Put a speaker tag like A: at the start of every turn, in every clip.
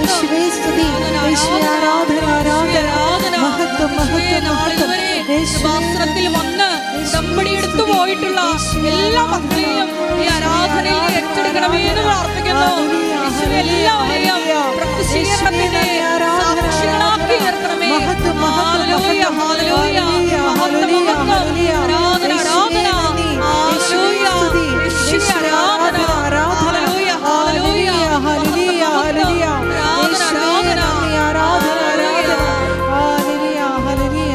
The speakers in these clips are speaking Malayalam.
A: യേശുവേ സ്തുതി, യേശുവേ ആരാധന, ആരാധന, മഹത്വം, മഹത്വം, മഹത്വം.
B: വസ്ത്രത്തിൽ വന്ന് ഉടമ്പടി എടുത്തു പോയിട്ടുള്ള എല്ലാ മക്കളെയും ഈ ആരാധനയിൽ ഏറ്റെടുക്കണമേ എന്ന് പ്രാർത്ഥിക്കുന്നു. എല്ലാവരെയും പ്രത്യക്ഷീകരണത്തിന്റെ സാക്ഷികളാക്കി ഉയർത്തണമേ. ഹല്ലേലൂയ, ഹല്ലേലൂയ, മഹത്വം, മഹത്വം, ആരാധന, ആരാധന, ഹല്ലേലൂയ, യേശുവേ ആരാധന, ഹല്ലേലൂയ, ഹല്ലേലൂയ, ഹല്ലേലൂയ, ഹല്ലേലൂയ, ആരാധന, ആരാധന, ആരാധന, ഹല്ലേലൂയ, ഹല്ലേലൂയ.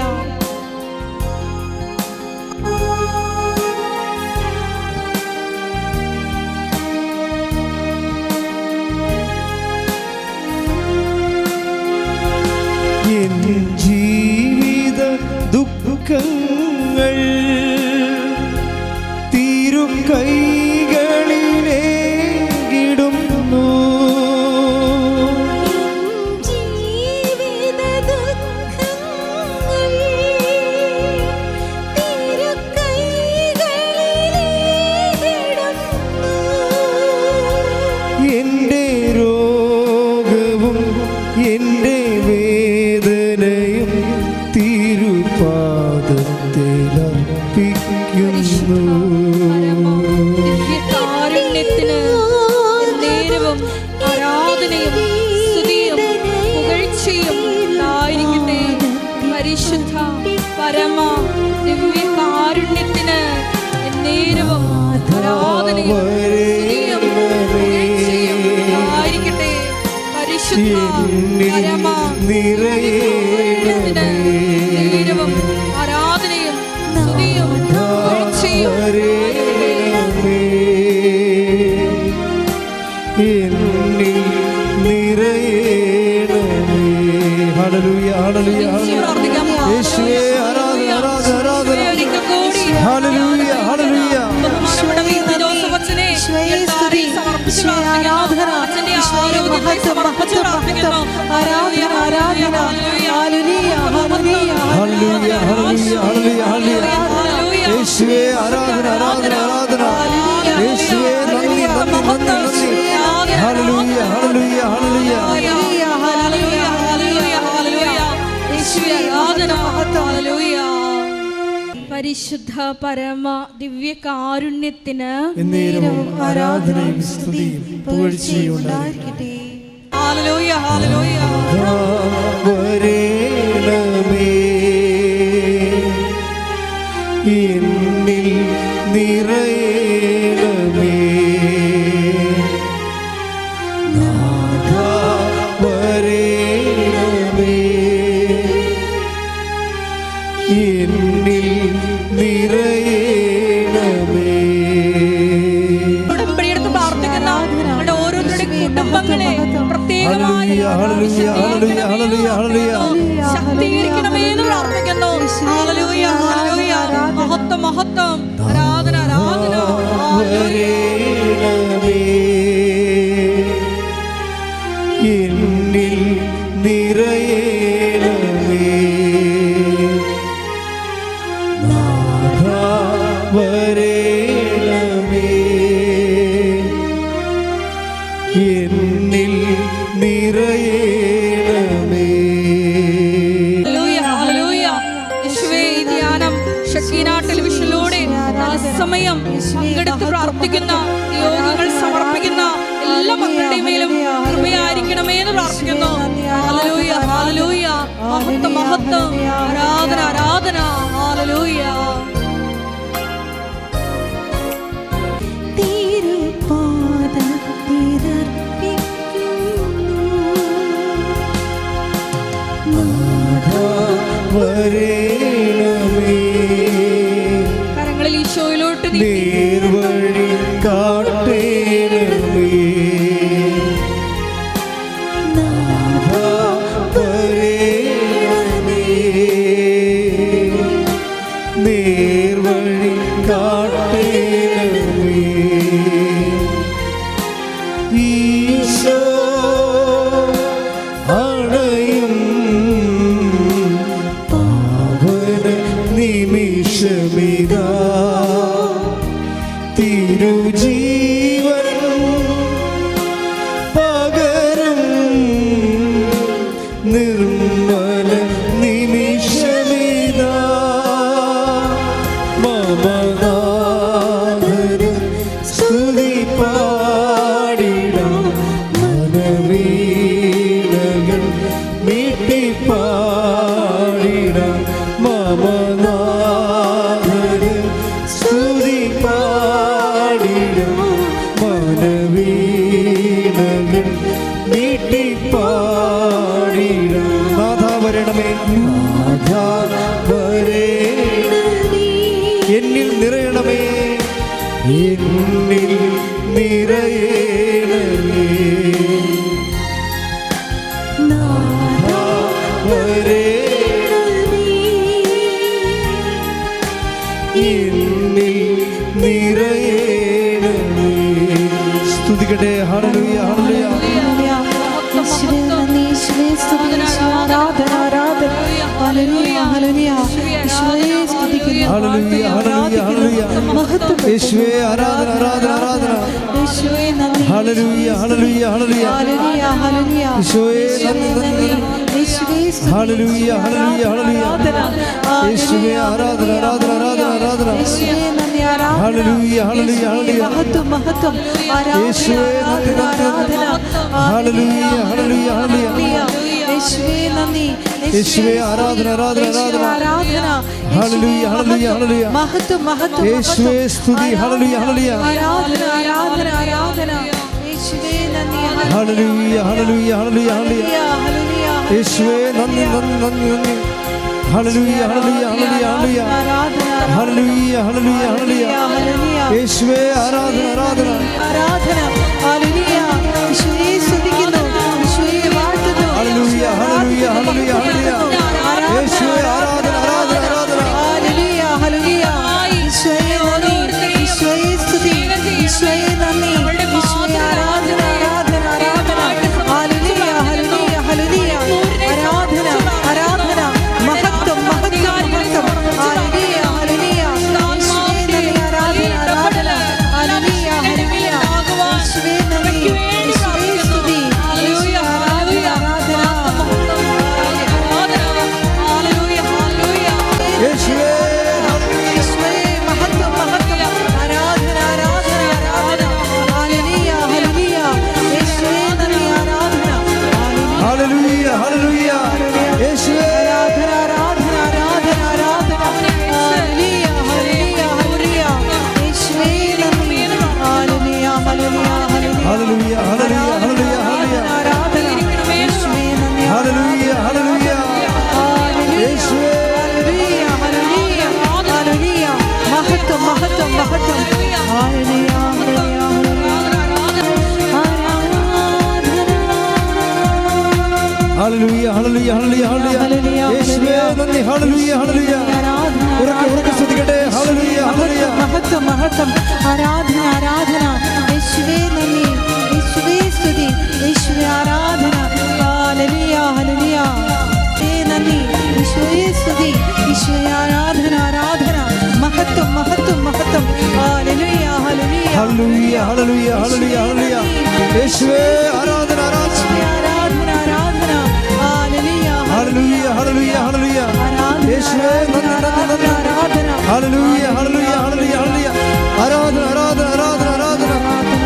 C: ജീവിത ദുഃഖങ്ങൾ തീരും കൈകളിലേകിടുന്നു. എൻ്റെ രോഗവും എൻ്റെ വേദനയും തിരുപാദത്തിലർപ്പിക്കുന്നു.
B: കാരുണ്യത്തിന് നേരവും ആരാധനയും സ്തുതിയും പുകഴ്ചയും ഉണ്ടായിരിക്കട്ടെ. പരിശുദ്ധ പരമ ദിവ്യ കാരുണ്യത്തിന് നേരവും ആരാധനയും സ്തുതിയും പുകഴ്ചയും ഉണ്ടായിരിക്കട്ടെ. പരിശുദ്ധ പരമ ദിവ്യകാരുണ്യത്തിന് നേരവും ആരാധനയും സ്തുതിയും പുകഴ്ചയും
C: എന്നിൽ നിറയണമേ. ഹല്ലേലൂയ, ഹല്ലേലൂയ, യേശുവേ ആരാധന, ആരാധന, ആരാധന. ഹല്ലേലൂയ, ഹല്ലേലൂയ. യേശുവേ ആരാധന, ആരാധന, ആരാധന. യേശുവേ നന്ദി, നന്ദി, നന്ദി, നന്ദി. ഹല്ലേലൂയ, ഹല്ലേലൂയ, ഹല്ലേലൂയ.
B: പരിശുദ്ധ പരമ ദിവ്യ കാരുണ്യത്തിന്
C: ആരാധനയും സ്തുതിയും പുകഴ്ചയും ഉണ്ടായിരിക്കട്ടെ.
B: Hallelujah, hallelujah.
C: വരേണമേ എന്നിൽ നിറയണമേ. നാഥാ വരേണമേ എന്നിൽ നിറയണമേ.
B: ഉടമ്പടിയെടുത്ത് പ്രാർത്ഥിക്കുന്ന നമ്മുടെ ഓരോരുത്തരുടെയും കുടുംബങ്ങളെ പ്രത്യേകമായി ശക്തീകരിക്കണമേ എന്ന് പ്രാർത്ഥിക്കുന്നു. ഹല്ലേലൂയ, ഹല്ലേലൂയ, മഹത്വം, മഹത്വം, ആരാധന, ആരാധന.
C: എന്നിൽ നിറയണമേ. നാഥാ വരേണമേ എന്നിൽ നിറയണമേ.
B: ഹല്ലേലൂയ, ഹല്ലേലൂയ. യേശുവേ, ഈ ധ്യാനം ഷക്കീന ടെലിവിഷനിലൂടെ സമയം പങ്കെടുത്ത് പ്രാർത്ഥിക്കുന്ന യോഗങ്ങൾ സമർപ്പിക്കുന്ന എല്ലാ മക്കളുടെയും മേലും കൃപയായിരിക്കണമേ എന്ന് പ്രാർത്ഥിക്കുന്നു. ഹല്ലേലൂയ, ഹല്ലേലൂയ, മഹത്വം, മഹത്വം, ആരാധന, ആരാധന, ഹല്ലേലൂയ. കരങ്ങളിൽ ഈശോയിലോട്ട്
C: നേർവഴി കാട്ടേണമേ. നാഥാ വരേണമേ. നേർവഴി കാട്ടേണമേ. ഈശോ അണയും പാവന നിമിഷമിതാ തിരുജീവൻ പകരും നീട്ടിപ്പാടിടും. നാഥ വരണമേ, നാഥ വരണമേ, എന്നിൽ നിറയണമേ, എന്നിൽ നിറയണമേ, നാഥ വരണമേ, എന്നിൽ നിറയണമേ. സ്തുതിക്കട്ടെ. ഹല്ലേലൂയ, ഹല്ലേലൂയ. യേശുവേ ആരാധന, ആരാധന, ആരാധന. ഹല്ലേലൂയ, ഹല്ലേലൂയ, ഹല്ലേലൂയ. യേശുവേ നന്ദി, നന്ദി. ഹല്ലേലൂയ, ഹല്ലേലൂയ, ഹല്ലേലൂയ. യേശുവേ ആരാധന, ആരാധന, ആരാധന, ആരാധന. ഹല്ലേലൂയ, ഹല്ലേലൂയ, ഹല്ലേലൂയ. യേശുവേ നന്ദി, നന്ദി. ഹല്ലേലൂയ, ഹല്ലേലൂയ, ഹല്ലേലൂയ. യേശുവേ ആരാധന, ആരാധന, ആരാധന. ഹല്ലേലൂയ, ഹല്ലേലൂയ, ഹല്ലേലൂയ. യേശുവേ സ്തുതി. ഹല്ലേലൂയ, ഹല്ലേലൂയ. ഹല്ലേലൂയ, ഹല്ലേലൂയ, ഹല്ലേലൂയ, ഹല്ലേലൂയ. യേശുവേ നന്ദി, നന്ദി, നന്ദി, നന്ദി. ഹല്ലേലൂയ, ഹല്ലേലൂയ, ഹല്ലേലൂയ, ഹല്ലേലൂയ. ഹല്ലേലൂയ, ഹല്ലേലൂയ, ഹല്ലേലൂയ. യേശുവേ ആരാധന, ആരാധന. ഹല്ലേലൂയ, ഹല്ലേലൂയ, ഹല്ലേലൂയ, ഹല്ലേലൂയ. യേശുവേ ആരാധന, ആരാധന, ആരാധന. ഹല്ലേലൂയ, ഹല്ലേലൂയ, ഹല്ലേലൂയ, ഹല്ലേലൂയ. യേശുവേ നന്ദി. ഹല്ലേലൂയ, ഹല്ലേലൂയ. ഉറക്കെ സ്തുതിക്കട്ടെ. ഹല്ലേലൂയ, ഹല്ലേലൂയ.
A: മഹത്വം, മഹത്വം. ആരാധന, ആരാധന. യേശുവേ നന്ദി, യേശുവേ സ്തുതി, യേശുവേ ആരാധന. ഹല്ലേലൂയ, ഹല്ലേലൂയ. നന്ദി, യേശുവേ സ്തുതി, യേശുവേ ആരാധന, ആരാധന. മഹത്വം, മഹത്വം, മഹത്വം. ഹല്ലേലൂയ, ഹല്ലേലൂയ.
C: ഹല്ലേലൂയ, ഹല്ലേലൂയ, ഹല്ലേലൂയ, ഹല്ലേലൂയ. യേശുവേ ആരാധന, ആരാധന. ഹല്ലേലൂയ, ഹല്ലേലൂയ, ഹല്ലേലൂയ. യേശുവേ നന്ദി, നന്ദി, നന്ദി. ഹല്ലേലൂയ, ഹല്ലേലൂയ, ഹല്ലേലൂയ, ഹല്ലേലൂയ. ആരാധന, ആരാധന, ആരാധന, ആരാധന.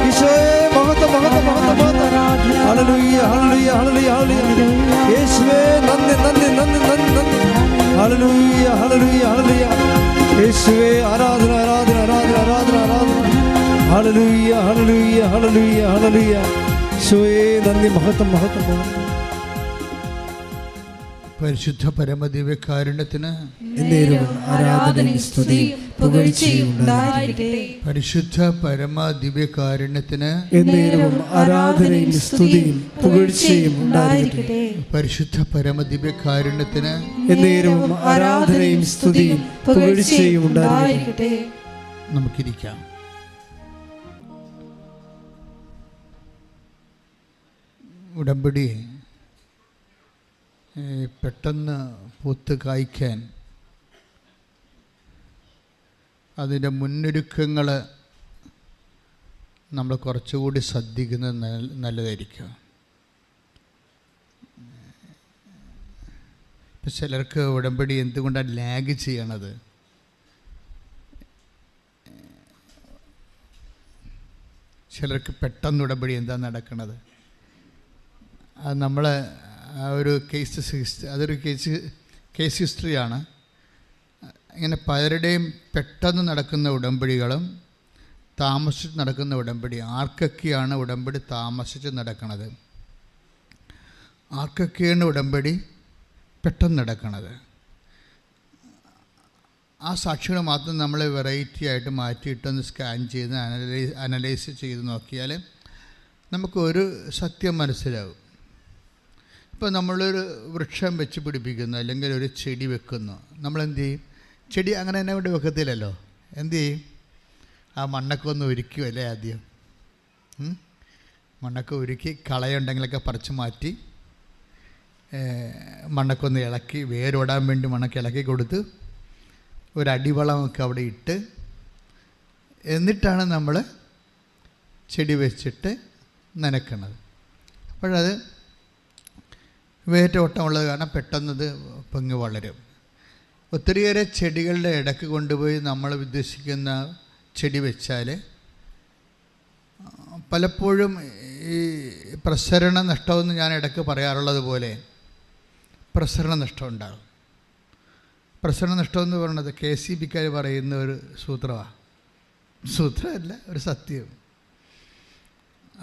C: ഈശോയേ മഹത്വം, മഹത്വം, മഹത്വം, മഹത്വം. ഹല്ലേലൂയ, ഹല്ലേലൂയ, ഹല്ലേലൂയ, ഹല്ലേലൂയ. യേശുവേ നന്ദി, നന്ദി, നന്ദി, നന്ദി, നന്ദി. ഹല്ലേലൂയ, ഹല്ലേലൂയ, ഹല്ലേലൂയ. യേശുവേ ആരാധന, ആരാധന, ആരാധന, ആരാധന, ആരാധന. ഹല്ലേലൂയ, ഹല്ലേലൂയ, ഹല്ലേലൂയ, ഹല്ലേലൂയ. ഈശോയേ നന്ദി, മഹത്വം, മഹത്വം, മഹത്വം.
D: പരിശുദ്ധ പരമദിവ്യകാരുണ്യത്തിന്
A: ആരാധനയും സ്തുതിയും പുകഴ്ചയും ഉണ്ടായിരിക്കട്ടെ.
D: പരിശുദ്ധ പരമദിവ്യകാരുണ്യത്തിന്
A: ആരാധനയും സ്തുതിയും പുകഴ്ചയും ഉണ്ടായിരിക്കട്ടെ.
D: പരിശുദ്ധ പരമദിവ്യകാരുണ്യത്തിന്
A: ആരാധനയും സ്തുതിയും പുകഴ്ചയും ഉണ്ടായിരിക്കട്ടെ.
D: നമുക്കിരിക്കാം. ഉടമ്പടി പെട്ടെന്ന് പൂത്ത് കായ്ക്കാൻ അതിൻ്റെ മുന്നൊരുക്കങ്ങൾ നമ്മൾ കുറച്ചുകൂടി ശ്രദ്ധിക്കുന്നത് നല്ലതായിരിക്കും. ഇപ്പം ചിലർക്ക് ഉടമ്പടി എന്തുകൊണ്ടാണ് ലാഗ് ചെയ്യണത്? ചിലർക്ക് പെട്ടെന്ന് ഉടമ്പടി എന്താ നടക്കണത്? അത് നമ്മൾ ആ ഒരു അതൊരു കേസ് ഹിസ്റ്ററിയാണ്. ഇങ്ങനെ പലരുടെയും പെട്ടെന്ന് നടക്കുന്ന ഉടമ്പടികളും താമസിച്ച് നടക്കുന്ന ഉടമ്പടി. ആർക്കൊക്കെയാണ് ഉടമ്പടി താമസിച്ച് നടക്കുന്നത്? ആർക്കൊക്കെയാണ് ഉടമ്പടി പെട്ടെന്ന് നടക്കുന്നത്? ആ സാക്ഷികൾ മാത്രം നമ്മൾ വെറൈറ്റി ആയിട്ട് മാറ്റിയിട്ടൊന്ന് സ്കാൻ ചെയ്ത് അനലൈസ് ചെയ്ത് നോക്കിയാൽ നമുക്കൊരു സത്യം മനസ്സിലാവും. ഇപ്പോൾ നമ്മളൊരു വൃക്ഷം വെച്ച് പിടിപ്പിക്കുന്നു, അല്ലെങ്കിൽ ഒരു ചെടി വെക്കുന്നു. നമ്മളെന്ത് ചെയ്യും? ചെടി അങ്ങനെ തന്നെ ഇവിടെ വെക്കത്തില്ലല്ലോ. എന്തു ചെയ്യും? ആ മണ്ണൊക്കെ ഒന്ന് ഉരുക്കുമല്ലേ ആദ്യം. മണ്ണൊക്കെ ഉരുക്കി കളയുണ്ടെങ്കിലൊക്കെ പറിച്ച് മാറ്റി മണ്ണൊക്കെ ഒന്ന് ഇളക്കി, വേരോടാൻ വേണ്ടി മണ്ണൊക്കെ ഇളക്കി കൊടുത്ത് ഒരടിവളമൊക്കെ അവിടെ ഇട്ട്, എന്നിട്ടാണ് നമ്മൾ ചെടി വെച്ചിട്ട് നനയ്ക്കണത്. അപ്പോഴത് വേരോട്ടമുള്ളത് കാരണം പെട്ടെന്നത് പൊങ്ങി വളരും. ഒത്തിരിയേറെ ചെടികളുടെ ഇടയ്ക്ക് കൊണ്ടുപോയി നമ്മൾ ഉദ്ദേശിക്കുന്ന ചെടി വെച്ചാൽ പലപ്പോഴും ഈ പ്രസരണ നഷ്ടമെന്ന് ഞാൻ ഇടയ്ക്ക് പറയാറുള്ളത് പോലെ പ്രസരണ നഷ്ടം ഉണ്ടാകും. പ്രസരണ നഷ്ടമെന്ന് പറയുന്നത് KCBക്കാർ പറയുന്ന ഒരു സൂത്രമാണ്. സൂത്രമല്ല, ഒരു സത്യം.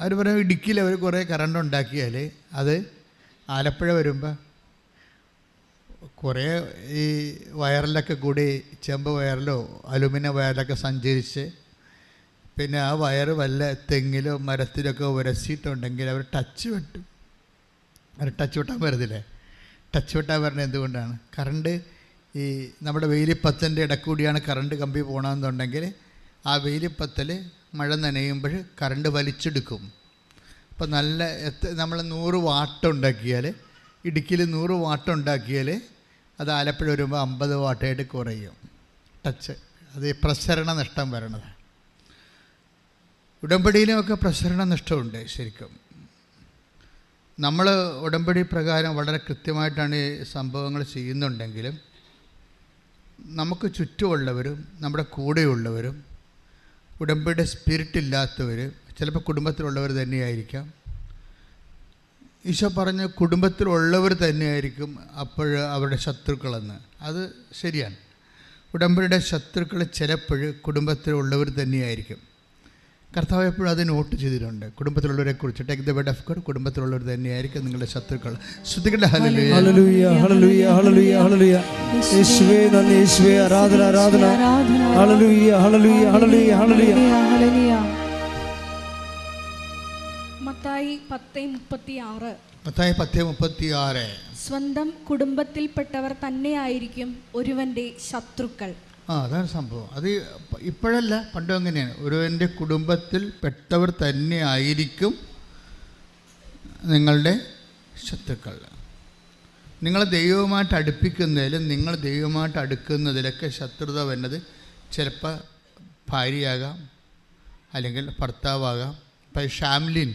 D: അവർ പറയും, ഇടുക്കിയിൽ അവർ കുറേ കറണ്ട് ഉണ്ടാക്കിയാൽ അത് ആലപ്പുഴ വരുമ്പോൾ കുറേ ഈ വയറിലൊക്കെ കൂടി, ചെമ്പ് വയറിലോ അലുമിനിയം വയറിലൊക്കെ സഞ്ചരിച്ച് പിന്നെ ആ വയറ് വല്ല തെങ്ങിലോ മരത്തിലൊക്കെ ഉരസിയിട്ടുണ്ടെങ്കിൽ അവർ ടച്ച് വെട്ടും. അവർ ടച്ച് വെട്ടാൻ വരുന്നില്ലേ? ടച്ച് വെട്ടാൻ വരുന്നത് എന്തുകൊണ്ടാണ്? കറണ്ട് ഈ നമ്മുടെ വേലിപ്പത്തിൻ്റെ ഇടക്കൂടിയാണ് കറണ്ട് കമ്പി പോകണമെന്നുണ്ടെങ്കിൽ ആ വേലിപ്പത്തിൽ മഴ നനയുമ്പോൾ കറണ്ട് വലിച്ചെടുക്കും. അപ്പോൾ നല്ല നമ്മൾ 100 വാട്ട് ഉണ്ടാക്കിയാൽ, ഇടുക്കിയിൽ 100 വാട്ട് ഉണ്ടാക്കിയാൽ അത് ആലപ്പുഴ വരുമ്പോൾ 50 വാട്ടായിട്ട് കുറയും ടച്ച്. അത് പ്രസരണ നഷ്ടം വരണതാണ്. ഉടമ്പടിയിലുമൊക്കെ പ്രസരണ നഷ്ടമുണ്ട്. ശരിക്കും നമ്മൾ ഉടമ്പടി പ്രകാരം വളരെ കൃത്യമായിട്ടാണ് ഈ സംഭവങ്ങൾ ചെയ്യുന്നുണ്ടെങ്കിലും നമുക്ക് ചുറ്റുമുള്ളവരും നമ്മുടെ കൂടെയുള്ളവരും ഉടമ്പടിയുടെ സ്പിരിറ്റ് ഇല്ലാത്തവർ, ചിലപ്പോൾ കുടുംബത്തിലുള്ളവർ തന്നെയായിരിക്കാം. ഈശോ പറഞ്ഞ കുടുംബത്തിലുള്ളവർ തന്നെയായിരിക്കും അപ്പോൾ അവരുടെ ശത്രുക്കളെന്ന്. അത് ശരിയാണ്. ഉടമ്പടിയുടെ ശത്രുക്കൾ ചിലപ്പോൾ കുടുംബത്തിലുള്ളവർ തന്നെയായിരിക്കും. കർത്താവ് എപ്പോഴും അത് നോട്ട് ചെയ്തിട്ടുണ്ട്. കുടുംബത്തിലുള്ളവരെ കുറിച്ച് take the word of God. കുടുംബത്തിലുള്ളവർ തന്നെയായിരിക്കും നിങ്ങളുടെ ശത്രുക്കൾ. ശ്രദ്ധിക്കട്ടെ. ഹല്ലേലൂയ
C: ഹല്ലേലൂയ ഹല്ലേലൂയ ഹല്ലേലൂയ ഹല്ലേലൂയ. യേശുവേ നന്ദി, യേശുവേ ആരാധന ആരാധന. ഹല്ലേലൂയ ഹല്ലേലൂയ ഹല്ലേലൂയ ഹല്ലേലൂയ.
B: മത്തായി 10:36.
D: മത്തായി 10:36.
B: സ്വന്തം കുടുംബത്തിൽപ്പെട്ടവർ തന്നെയായിരിക്കും ഒരുവന്റെ ശത്രുക്കൾ.
D: അതാണ് സംഭവം. അത് ഇപ്പോഴല്ല, പണ്ടും അങ്ങനെയാണ്. ഒരുവൻ്റെ കുടുംബത്തിൽ പെട്ടവർ തന്നെ ആയിരിക്കും നിങ്ങളുടെ ശത്രുക്കൾ. നിങ്ങൾ ദൈവവുമായിട്ട് അടുപ്പിക്കുന്നതിലും നിങ്ങൾ ദൈവവുമായിട്ട് അടുക്കുന്നതിലൊക്കെ ശത്രുത വരുന്നത് ചിലപ്പോൾ ഭാര്യയാകാം, അല്ലെങ്കിൽ ഭർത്താവാകാം. ഇപ്പം ഷാംലിൻ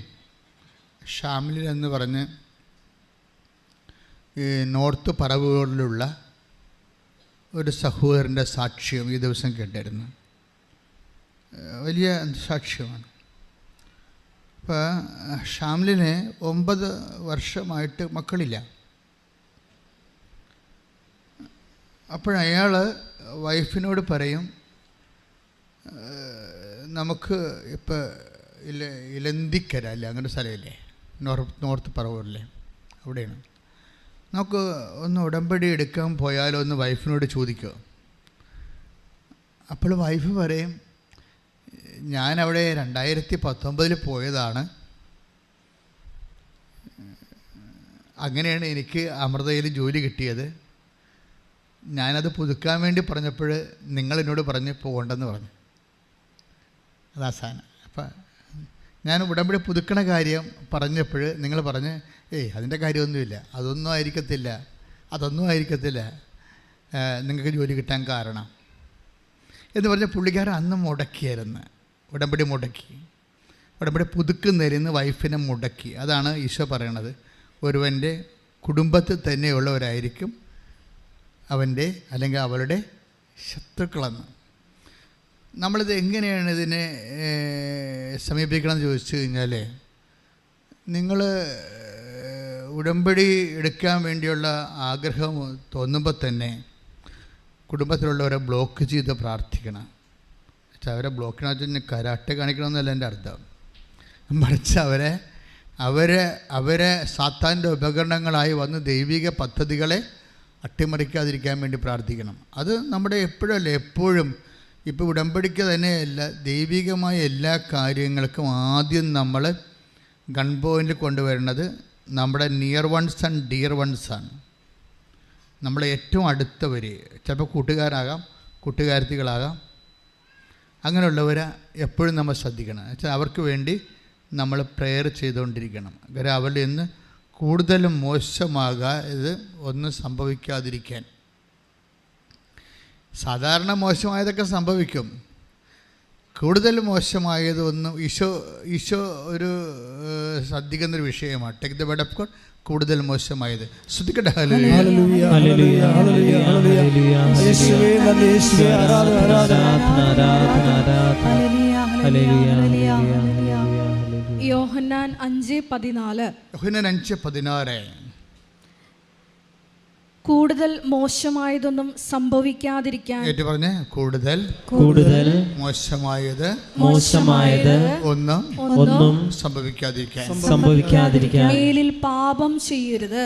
D: എന്ന് പറഞ്ഞ് ഈ നോർത്ത് പറവുകളിലുള്ള ഒരു സഹോദരൻ്റെ സാക്ഷ്യം ഈ ദിവസം കേട്ടായിരുന്നു. വലിയ സാക്ഷ്യമാണ്. അപ്പോൾ ഷാംലിന് 9 വർഷമായിട്ട് മക്കളില്ല. അപ്പോഴയാൾ വൈഫിനോട് പറയും, നമുക്ക് ഇപ്പോൾ ഇലന്തിക്കര അല്ലേ, അങ്ങനെ സ്ഥലമില്ലേ, നോർത്ത് പറവൂരില്ലേ, അവിടെയാണ്, നമുക്ക് ഒന്ന് ഉടമ്പടി എടുക്കാൻ പോയാലോ എന്ന് വൈഫിനോട് ചോദിക്കുക. അപ്പോൾ വൈഫ് പറയും, ഞാനവിടെ 2019 പോയതാണ്, അങ്ങനെയാണ് എനിക്ക് അമൃതയിൽ ജോലി കിട്ടിയത്. ഞാനത് പുതുക്കാൻ വേണ്ടി പറഞ്ഞപ്പോൾ നിങ്ങളെന്നോട് പറഞ്ഞ് പോകണ്ടെന്ന് പറഞ്ഞു. അതാ സാധനം. അപ്പം ഞാൻ ഉടമ്പടി പുതുക്കണ കാര്യം പറഞ്ഞപ്പോൾ നിങ്ങൾ പറഞ്ഞ് അതിൻ്റെ കാര്യമൊന്നുമില്ല, അതൊന്നും ആയിരിക്കത്തില്ല നിങ്ങൾക്ക് ജോലി കിട്ടാൻ കാരണം എന്ന് പറഞ്ഞ പുള്ളിക്കാരൻ അന്ന് മുടക്കിയായിരുന്നു. ഉടമ്പടി പുതുക്കുന്നതിന് വൈഫിനെ മുടക്കി. അതാണ് ഈശോ പറയണത്, ഒരുവൻ്റെ കുടുംബത്തിൽ തന്നെയുള്ളവരായിരിക്കും അവൻ്റെ അല്ലെങ്കിൽ അവളുടെ ശത്രുക്കളെന്ന്. നമ്മളിത് എങ്ങനെയാണ് ഇതിനെ സമീപിക്കണമെന്ന് ചോദിച്ചു കഴിഞ്ഞാൽ, നിങ്ങൾ ഉടമ്പടി എടുക്കാൻ വേണ്ടിയുള്ള ആഗ്രഹം തോന്നുമ്പോൾ തന്നെ കുടുംബത്തിലുള്ളവരെ ബ്ലോക്ക് ചെയ്ത് പ്രാർത്ഥിക്കണം. പക്ഷെ അവരെ ബ്ലോക്കിനകത്ത് കരാട്ടെ കാണിക്കണമെന്നല്ല എൻ്റെ അർത്ഥം. മറിച്ച് അവരെ സാത്താൻ്റെ ഉപകരണങ്ങളായി വന്ന് ദൈവിക പദ്ധതികളെ അട്ടിമറിക്കാതിരിക്കാൻ വേണ്ടി പ്രാർത്ഥിക്കണം. അത് നമ്മുടെ എപ്പോഴല്ല, എപ്പോഴും. ഇപ്പോൾ ഉടമ്പടിക്ക് തന്നെയല്ല, ദൈവികമായ എല്ലാ കാര്യങ്ങൾക്കും ആദ്യം നമ്മൾ ഗൺ പോയിൻ്റിൽ കൊണ്ടുവരുന്നത് നമ്മുടെ നിയർ വൺസ് ആൻഡ് ഡിയർ വൺസാണ്. നമ്മളെ ഏറ്റവും അടുത്തവർ, ചിലപ്പോൾ കൂട്ടുകാരാകാം, കൂട്ടുകാരത്തികളാകാം, അങ്ങനെയുള്ളവരെ എപ്പോഴും നമ്മൾ ശ്രദ്ധിക്കണം. വെച്ചാൽ അവർക്ക് വേണ്ടി നമ്മൾ പ്രെയർ ചെയ്തുകൊണ്ടിരിക്കണം. കാരണം അവരിൽ നിന്ന് കൂടുതലും മോശമാകാതെ ഒന്നും സംഭവിക്കാതിരിക്കാൻ. സാധാരണ മോശമായതൊക്കെ സംഭവിക്കും, കൂടുതൽ മോശമായതൊന്നും ഈശോ ഒരു ശ്രദ്ധിക്കുന്നൊരു വിഷയമാണ്. Take the word of God, കൂടുതൽ മോശമായത്. ശ്രദ്ധിക്കട്ടെ.
B: യോഹന്നാൻ 5:14 കൂടുതൽ മോശമായതൊന്നും സംഭവിക്കാതിരിക്കാൻ.
D: പറഞ്ഞേ, കൂടുതൽ മോശമായത് ഒന്നും സംഭവിക്കാതിരിക്കാൻ
B: മേലിൽ പാപം ചെയ്യരുത്.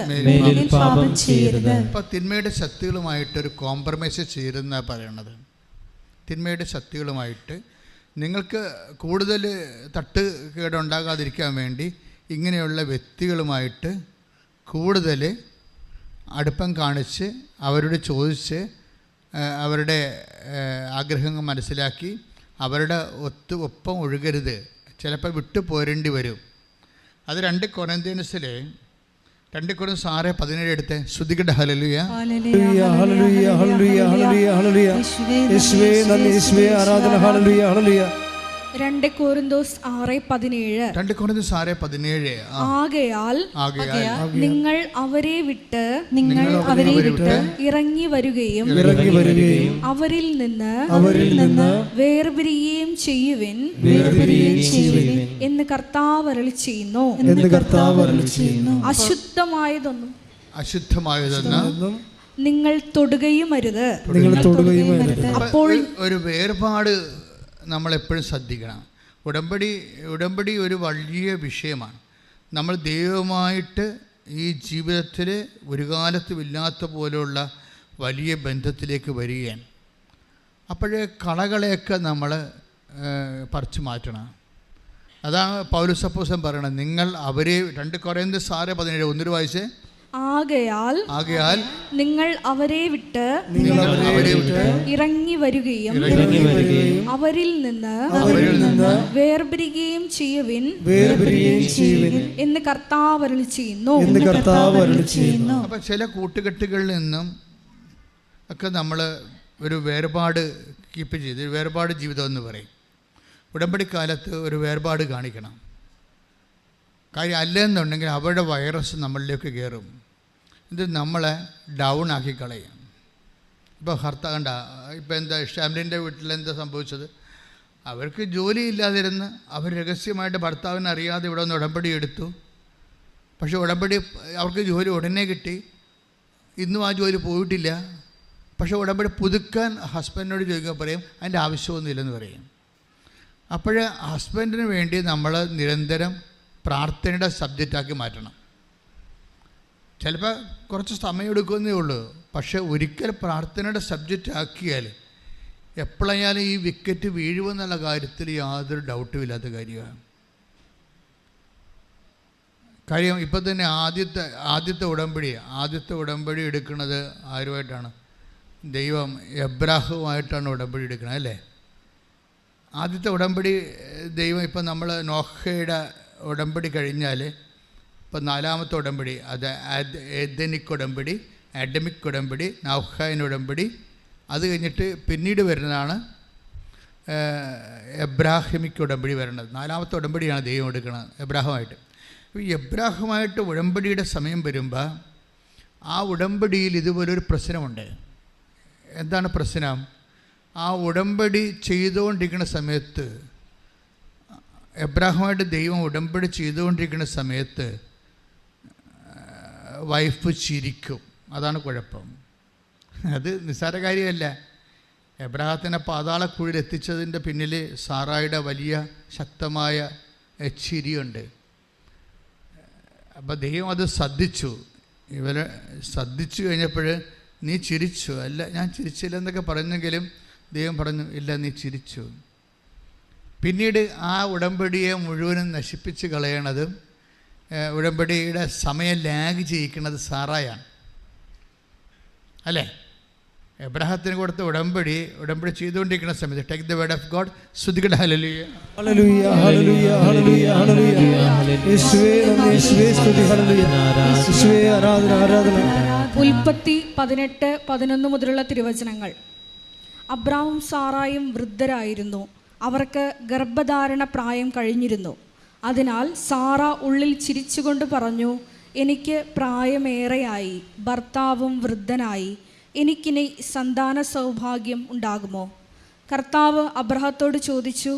D: ഇപ്പൊ തിന്മയുടെ ശക്തികളുമായിട്ടൊരു കോംപ്രമൈസ് ചെയ്യരുതെന്നാ പറയണത്. തിന്മയുടെ ശക്തികളുമായിട്ട് നിങ്ങൾക്ക് കൂടുതൽ തട്ടുകേടുണ്ടാകാതിരിക്കാൻ വേണ്ടി ഇങ്ങനെയുള്ള വ്യക്തികളുമായിട്ട് കൂടുതൽ അടുപ്പം കാണിച്ച് അവരോട് ചോദിച്ച് അവരുടെ ആഗ്രഹങ്ങൾ മനസ്സിലാക്കി അവരുടെ ഒപ്പം ഒഴുകരുത്. ചിലപ്പോൾ വിട്ടു പോരേണ്ടി വരും. അത് 2 കൊരിന്ത്യൻസിൽ 2 കൊരിന്ത്യൻസ് 6:17 എടുത്ത് ശ്രുതികട്ടെ. ഹല്ലേലൂയ,
A: ഹല്ലേലൂയ, ഹല്ലേലൂയ, ഹല്ലേലൂയ, ഹല്ലേലൂയ, യേശുവേ നന്ദി, യേശുവേ ആരാധന. ഹല്ലേലൂയ, ഹല്ലേലൂയ.
B: 2 കൊരിന്ത്യൻസ്
D: 6:17
B: ആകയാൽ നിങ്ങൾ അവരെ വിട്ട് ഇറങ്ങി വരികയും അവരിൽ നിന്ന് വേർപിരിയുകയും ചെയ്യുവിൻ എന്ന് കർത്താവ് അരുളി ചെയ്യുന്നു. അശുദ്ധമായതൊന്നും നിങ്ങൾ തൊടുകയും അരുത്. അപ്പോൾ
D: ഒരു വേർപാട് നമ്മളെപ്പോഴും ശ്രദ്ധിക്കണം. ഉടമ്പടി ഒരു വലിയ വിഷയമാണ്. നമ്മൾ ദൈവമായിട്ട് ഈ ജീവിതത്തിൽ ഒരു കാലത്തും ഇല്ലാത്ത പോലെയുള്ള വലിയ ബന്ധത്തിലേക്ക് വരികയാണ്. അപ്പോഴേ കളകളെയൊക്കെ നമ്മൾ പറിച്ചു മാറ്റണം. അതാണ് പൗലോസ് അപ്പോസ്തലൻ പറയണത്. നിങ്ങൾ അവരെ 2 കൊരിന്ത്യൻസ് 6:17 ഒന്നിട്ട് വായിച്ചേ.
B: ആകയാൽ നിങ്ങൾ അവരെ വിട്ട് ഇറങ്ങി വരികയും അവരിൽ നിന്ന് വേർപിരിയുകയും ചെയ്യുവിൻ എന്ന് കർത്താവ് അരുളി ചെയ്യുന്നു.
D: അപ്പം ചില കൂട്ടുകെട്ടുകളിൽ നിന്നും ഒക്കെ നമ്മൾ ഒരു വേർപാട് കീപ്പ് ചെയ്ത് വേർപാട് ജീവിതം എന്ന് പറയും. ഉടമ്പടിക്കാലത്ത് ഒരു വേർപാട് കാണിക്കണം. കാര്യം അല്ലെന്നുണ്ടെങ്കിൽ അവരുടെ വൈറസ് നമ്മളിലേക്ക് കയറും. ഇത് നമ്മളെ ഡൗൺ ആക്കി കളയും. ഇപ്പോൾ കണ്ട ഇപ്പോൾ എന്താ ഷാംലിൻ്റെ വീട്ടിലെന്താ സംഭവിച്ചത്? അവർക്ക് ജോലിയില്ലാതിരുന്ന് അവർ രഹസ്യമായിട്ട് ഭർത്താവിനെ അറിയാതെ ഇവിടെ നിന്ന് ഉടമ്പടി എടുത്തു. പക്ഷേ ഉടമ്പടി അവർക്ക് ജോലി ഉടനെ കിട്ടി. ഇന്നും ആ ജോലി പോയിട്ടില്ല. പക്ഷേ ഉടമ്പടി പുതുക്കാൻ ഹസ്ബൻഡിനോട് ചോദിക്കാൻ പറയും, അതിൻ്റെ ആവശ്യമൊന്നുമില്ലെന്ന് പറയും. അപ്പോൾ ഹസ്ബൻഡിന് വേണ്ടി നമ്മൾ നിരന്തരം പ്രാർത്ഥനയുടെ സബ്ജക്റ്റാക്കി മാറ്റണം. ചിലപ്പോൾ കുറച്ച് സമയം എടുക്കുന്നേ ഉള്ളൂ. പക്ഷേ ഒരിക്കൽ പ്രാർത്ഥനയുടെ സബ്ജക്റ്റ് ആക്കിയാൽ എപ്പോഴായാലും ഈ വിക്കറ്റ് വീഴുമെന്നുള്ള കാര്യത്തിൽ യാതൊരു ഡൗട്ടും ഇല്ലാത്ത കാര്യമാണ്. കാര്യം ഇപ്പം തന്നെ ആദ്യത്തെ ഉടമ്പടി എടുക്കുന്നത് ആരുമായിട്ടാണ്? ദൈവം എബ്രാഹുമായിട്ടാണ് ഉടമ്പടി എടുക്കുന്നത്, അല്ലേ? ആദ്യത്തെ ഉടമ്പടി ദൈവം ഇപ്പം നമ്മൾ നോഹയുടെ ഉടമ്പടി കഴിഞ്ഞാൽ ഇപ്പം 4ാമത്തെ ഉടമ്പടി, അത് ഏദനിക് ഉടമ്പടി, ആഡമിക് ഉടമ്പടി, നോഹയുടെ ഉടമ്പടി. അത് കഴിഞ്ഞിട്ട് പിന്നീട് വരുന്നതാണ് എബ്രാഹിമിക് ഉടമ്പടി വരുന്നത്. 4ാമത്തെ ഉടമ്പടിയാണ് ദൈവം എടുക്കുന്നത് എബ്രാഹുമായിട്ട്. ഈ എബ്രാഹുമായിട്ട് ഉടമ്പടിയുടെ സമയം വരുമ്പോൾ ആ ഉടമ്പടിയിൽ ഇതുപോലൊരു പ്രശ്നമുണ്ട്. എന്താണ് പ്രശ്നം? ആ ഉടമ്പടി ചെയ്തുകൊണ്ടിരിക്കുന്ന സമയത്ത്, എബ്രാഹുമായിട്ട് ദൈവം ഉടമ്പടി ചെയ്തുകൊണ്ടിരിക്കുന്ന സമയത്ത് വൈഫ് ചിരിക്കും. അതാണ് കുഴപ്പം. അത് നിസ്സാര കാര്യമല്ല. എബ്രഹാത്തിനെ പാതാളക്കുഴിയിൽ എത്തിച്ചതിൻ്റെ പിന്നിൽ സാറായുടെ വലിയ ശക്തമായ ചിരിയുണ്ട്. അപ്പോൾ ദൈവം അത് ശ്രദ്ധിച്ചു. ഇവരെ ശ്രദ്ധിച്ചു കഴിഞ്ഞപ്പോൾ നീ ചിരിച്ചു. അല്ല, ഞാൻ ചിരിച്ചില്ല എന്നൊക്കെ പറഞ്ഞെങ്കിലും ദൈവം പറഞ്ഞു, ഇല്ല, നീ ചിരിച്ചു. പിന്നീട് ആ ഉടമ്പടിയെ മുഴുവനും നശിപ്പിച്ച് കളയണതും ഉടമ്പടിയുടെ സമയം ലാഗ് ചെയ്യിക്കുന്നത് സാറായാണ്, അല്ലേ? എബ്രഹാത്തിന് കൊടുത്ത ഉടമ്പടി ചെയ്തുകൊണ്ടിരിക്കുന്ന സമയത്ത് take the word of God. ശ്രുതികട ഹല്ലേലൂയ
A: ഹല്ലേലൂയ ഹല്ലേലൂയ ഹല്ലേലൂയ ഹല്ലേലൂയ. യേശുവേ നന്ദി, യേശുവേ സ്തുതി, ഹല്ലേലൂയ. യേശുവേ ആരാധന ആരാധന.
B: ഉൽപ്പത്തി 18:11 മുതലുള്ള തിരുവചനങ്ങൾ. അബ്രാഹും സാറായും വൃദ്ധരായിരുന്നു. അവർക്ക് ഗർഭധാരണ പ്രായം കഴിഞ്ഞിരുന്നു. അതിനാൽ സാറ ഉള്ളിൽ ചിരിച്ചുകൊണ്ട് പറഞ്ഞു, എനിക്ക് പ്രായമേറെയായി, ഭർത്താവും വൃദ്ധനായി, എനിക്കിനി സന്താന സൗഭാഗ്യം ഉണ്ടാകുമോ? കർത്താവ് അബ്രഹത്തോട് ചോദിച്ചു,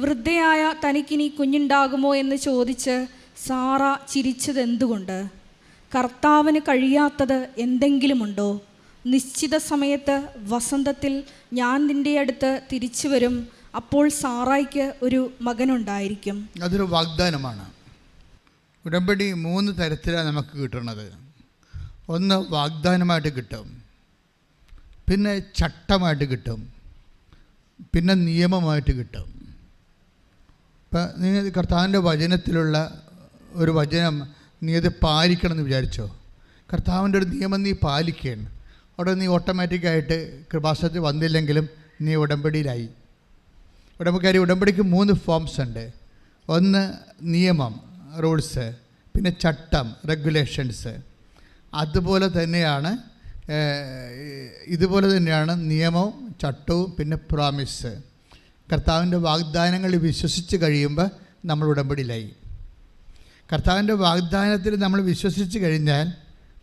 B: വൃദ്ധയായ തനിക്കിനി കുഞ്ഞുണ്ടാകുമോ എന്ന് ചോദിച്ച് സാറ ചിരിച്ചതെന്തുകൊണ്ട്? കർത്താവിന് കഴിയാത്തത് എന്തെങ്കിലുമുണ്ടോ? നിശ്ചിത സമയത്ത് വസന്തത്തിൽ ഞാൻ നിൻ്റെ അടുത്ത് തിരിച്ചു വരും, അപ്പോൾ സാറായിക്ക് ഒരു മകനുണ്ടായിരിക്കും.
D: അതൊരു വാഗ്ദാനമാണ്. ഉടമ്പടി 3 തരത്തിലാണ് നമുക്ക് കിട്ടുന്നത്. ഒന്ന് വാഗ്ദാനമായിട്ട് കിട്ടും, പിന്നെ ചട്ടമായിട്ട് കിട്ടും, പിന്നെ നിയമമായിട്ട് കിട്ടും. ഇപ്പം നിങ്ങൾ കർത്താവിൻ്റെ വചനത്തിലുള്ള ഒരു വചനം നീ അത് പാലിക്കണം എന്ന് വിചാരിച്ചോ. കർത്താവിൻ്റെ ഒരു നിയമം നീ പാലിക്കുകയാണ്, അവിടെ നീ ഓട്ടോമാറ്റിക്കായിട്ട് കൃപാസനത്തിൽ വന്നില്ലെങ്കിലും നീ ഉടമ്പടിയിലായി. ഉടമ്പടിക്ക് 3 ഫോംസ് ഉണ്ട്. ഒന്ന് നിയമം, റൂൾസ്, പിന്നെ ചട്ടം, റെഗുലേഷൻസ്. ഇതുപോലെ തന്നെയാണ് നിയമവും ചട്ടവും പിന്നെ പ്രോമിസ്. കർത്താവിൻ്റെ വാഗ്ദാനങ്ങൾ വിശ്വസിച്ച് കഴിയുമ്പോൾ നമ്മൾ ഉടമ്പടിയിലായി. കർത്താവിൻ്റെ വാഗ്ദാനത്തിൽ നമ്മൾ വിശ്വസിച്ച് കഴിഞ്ഞാൽ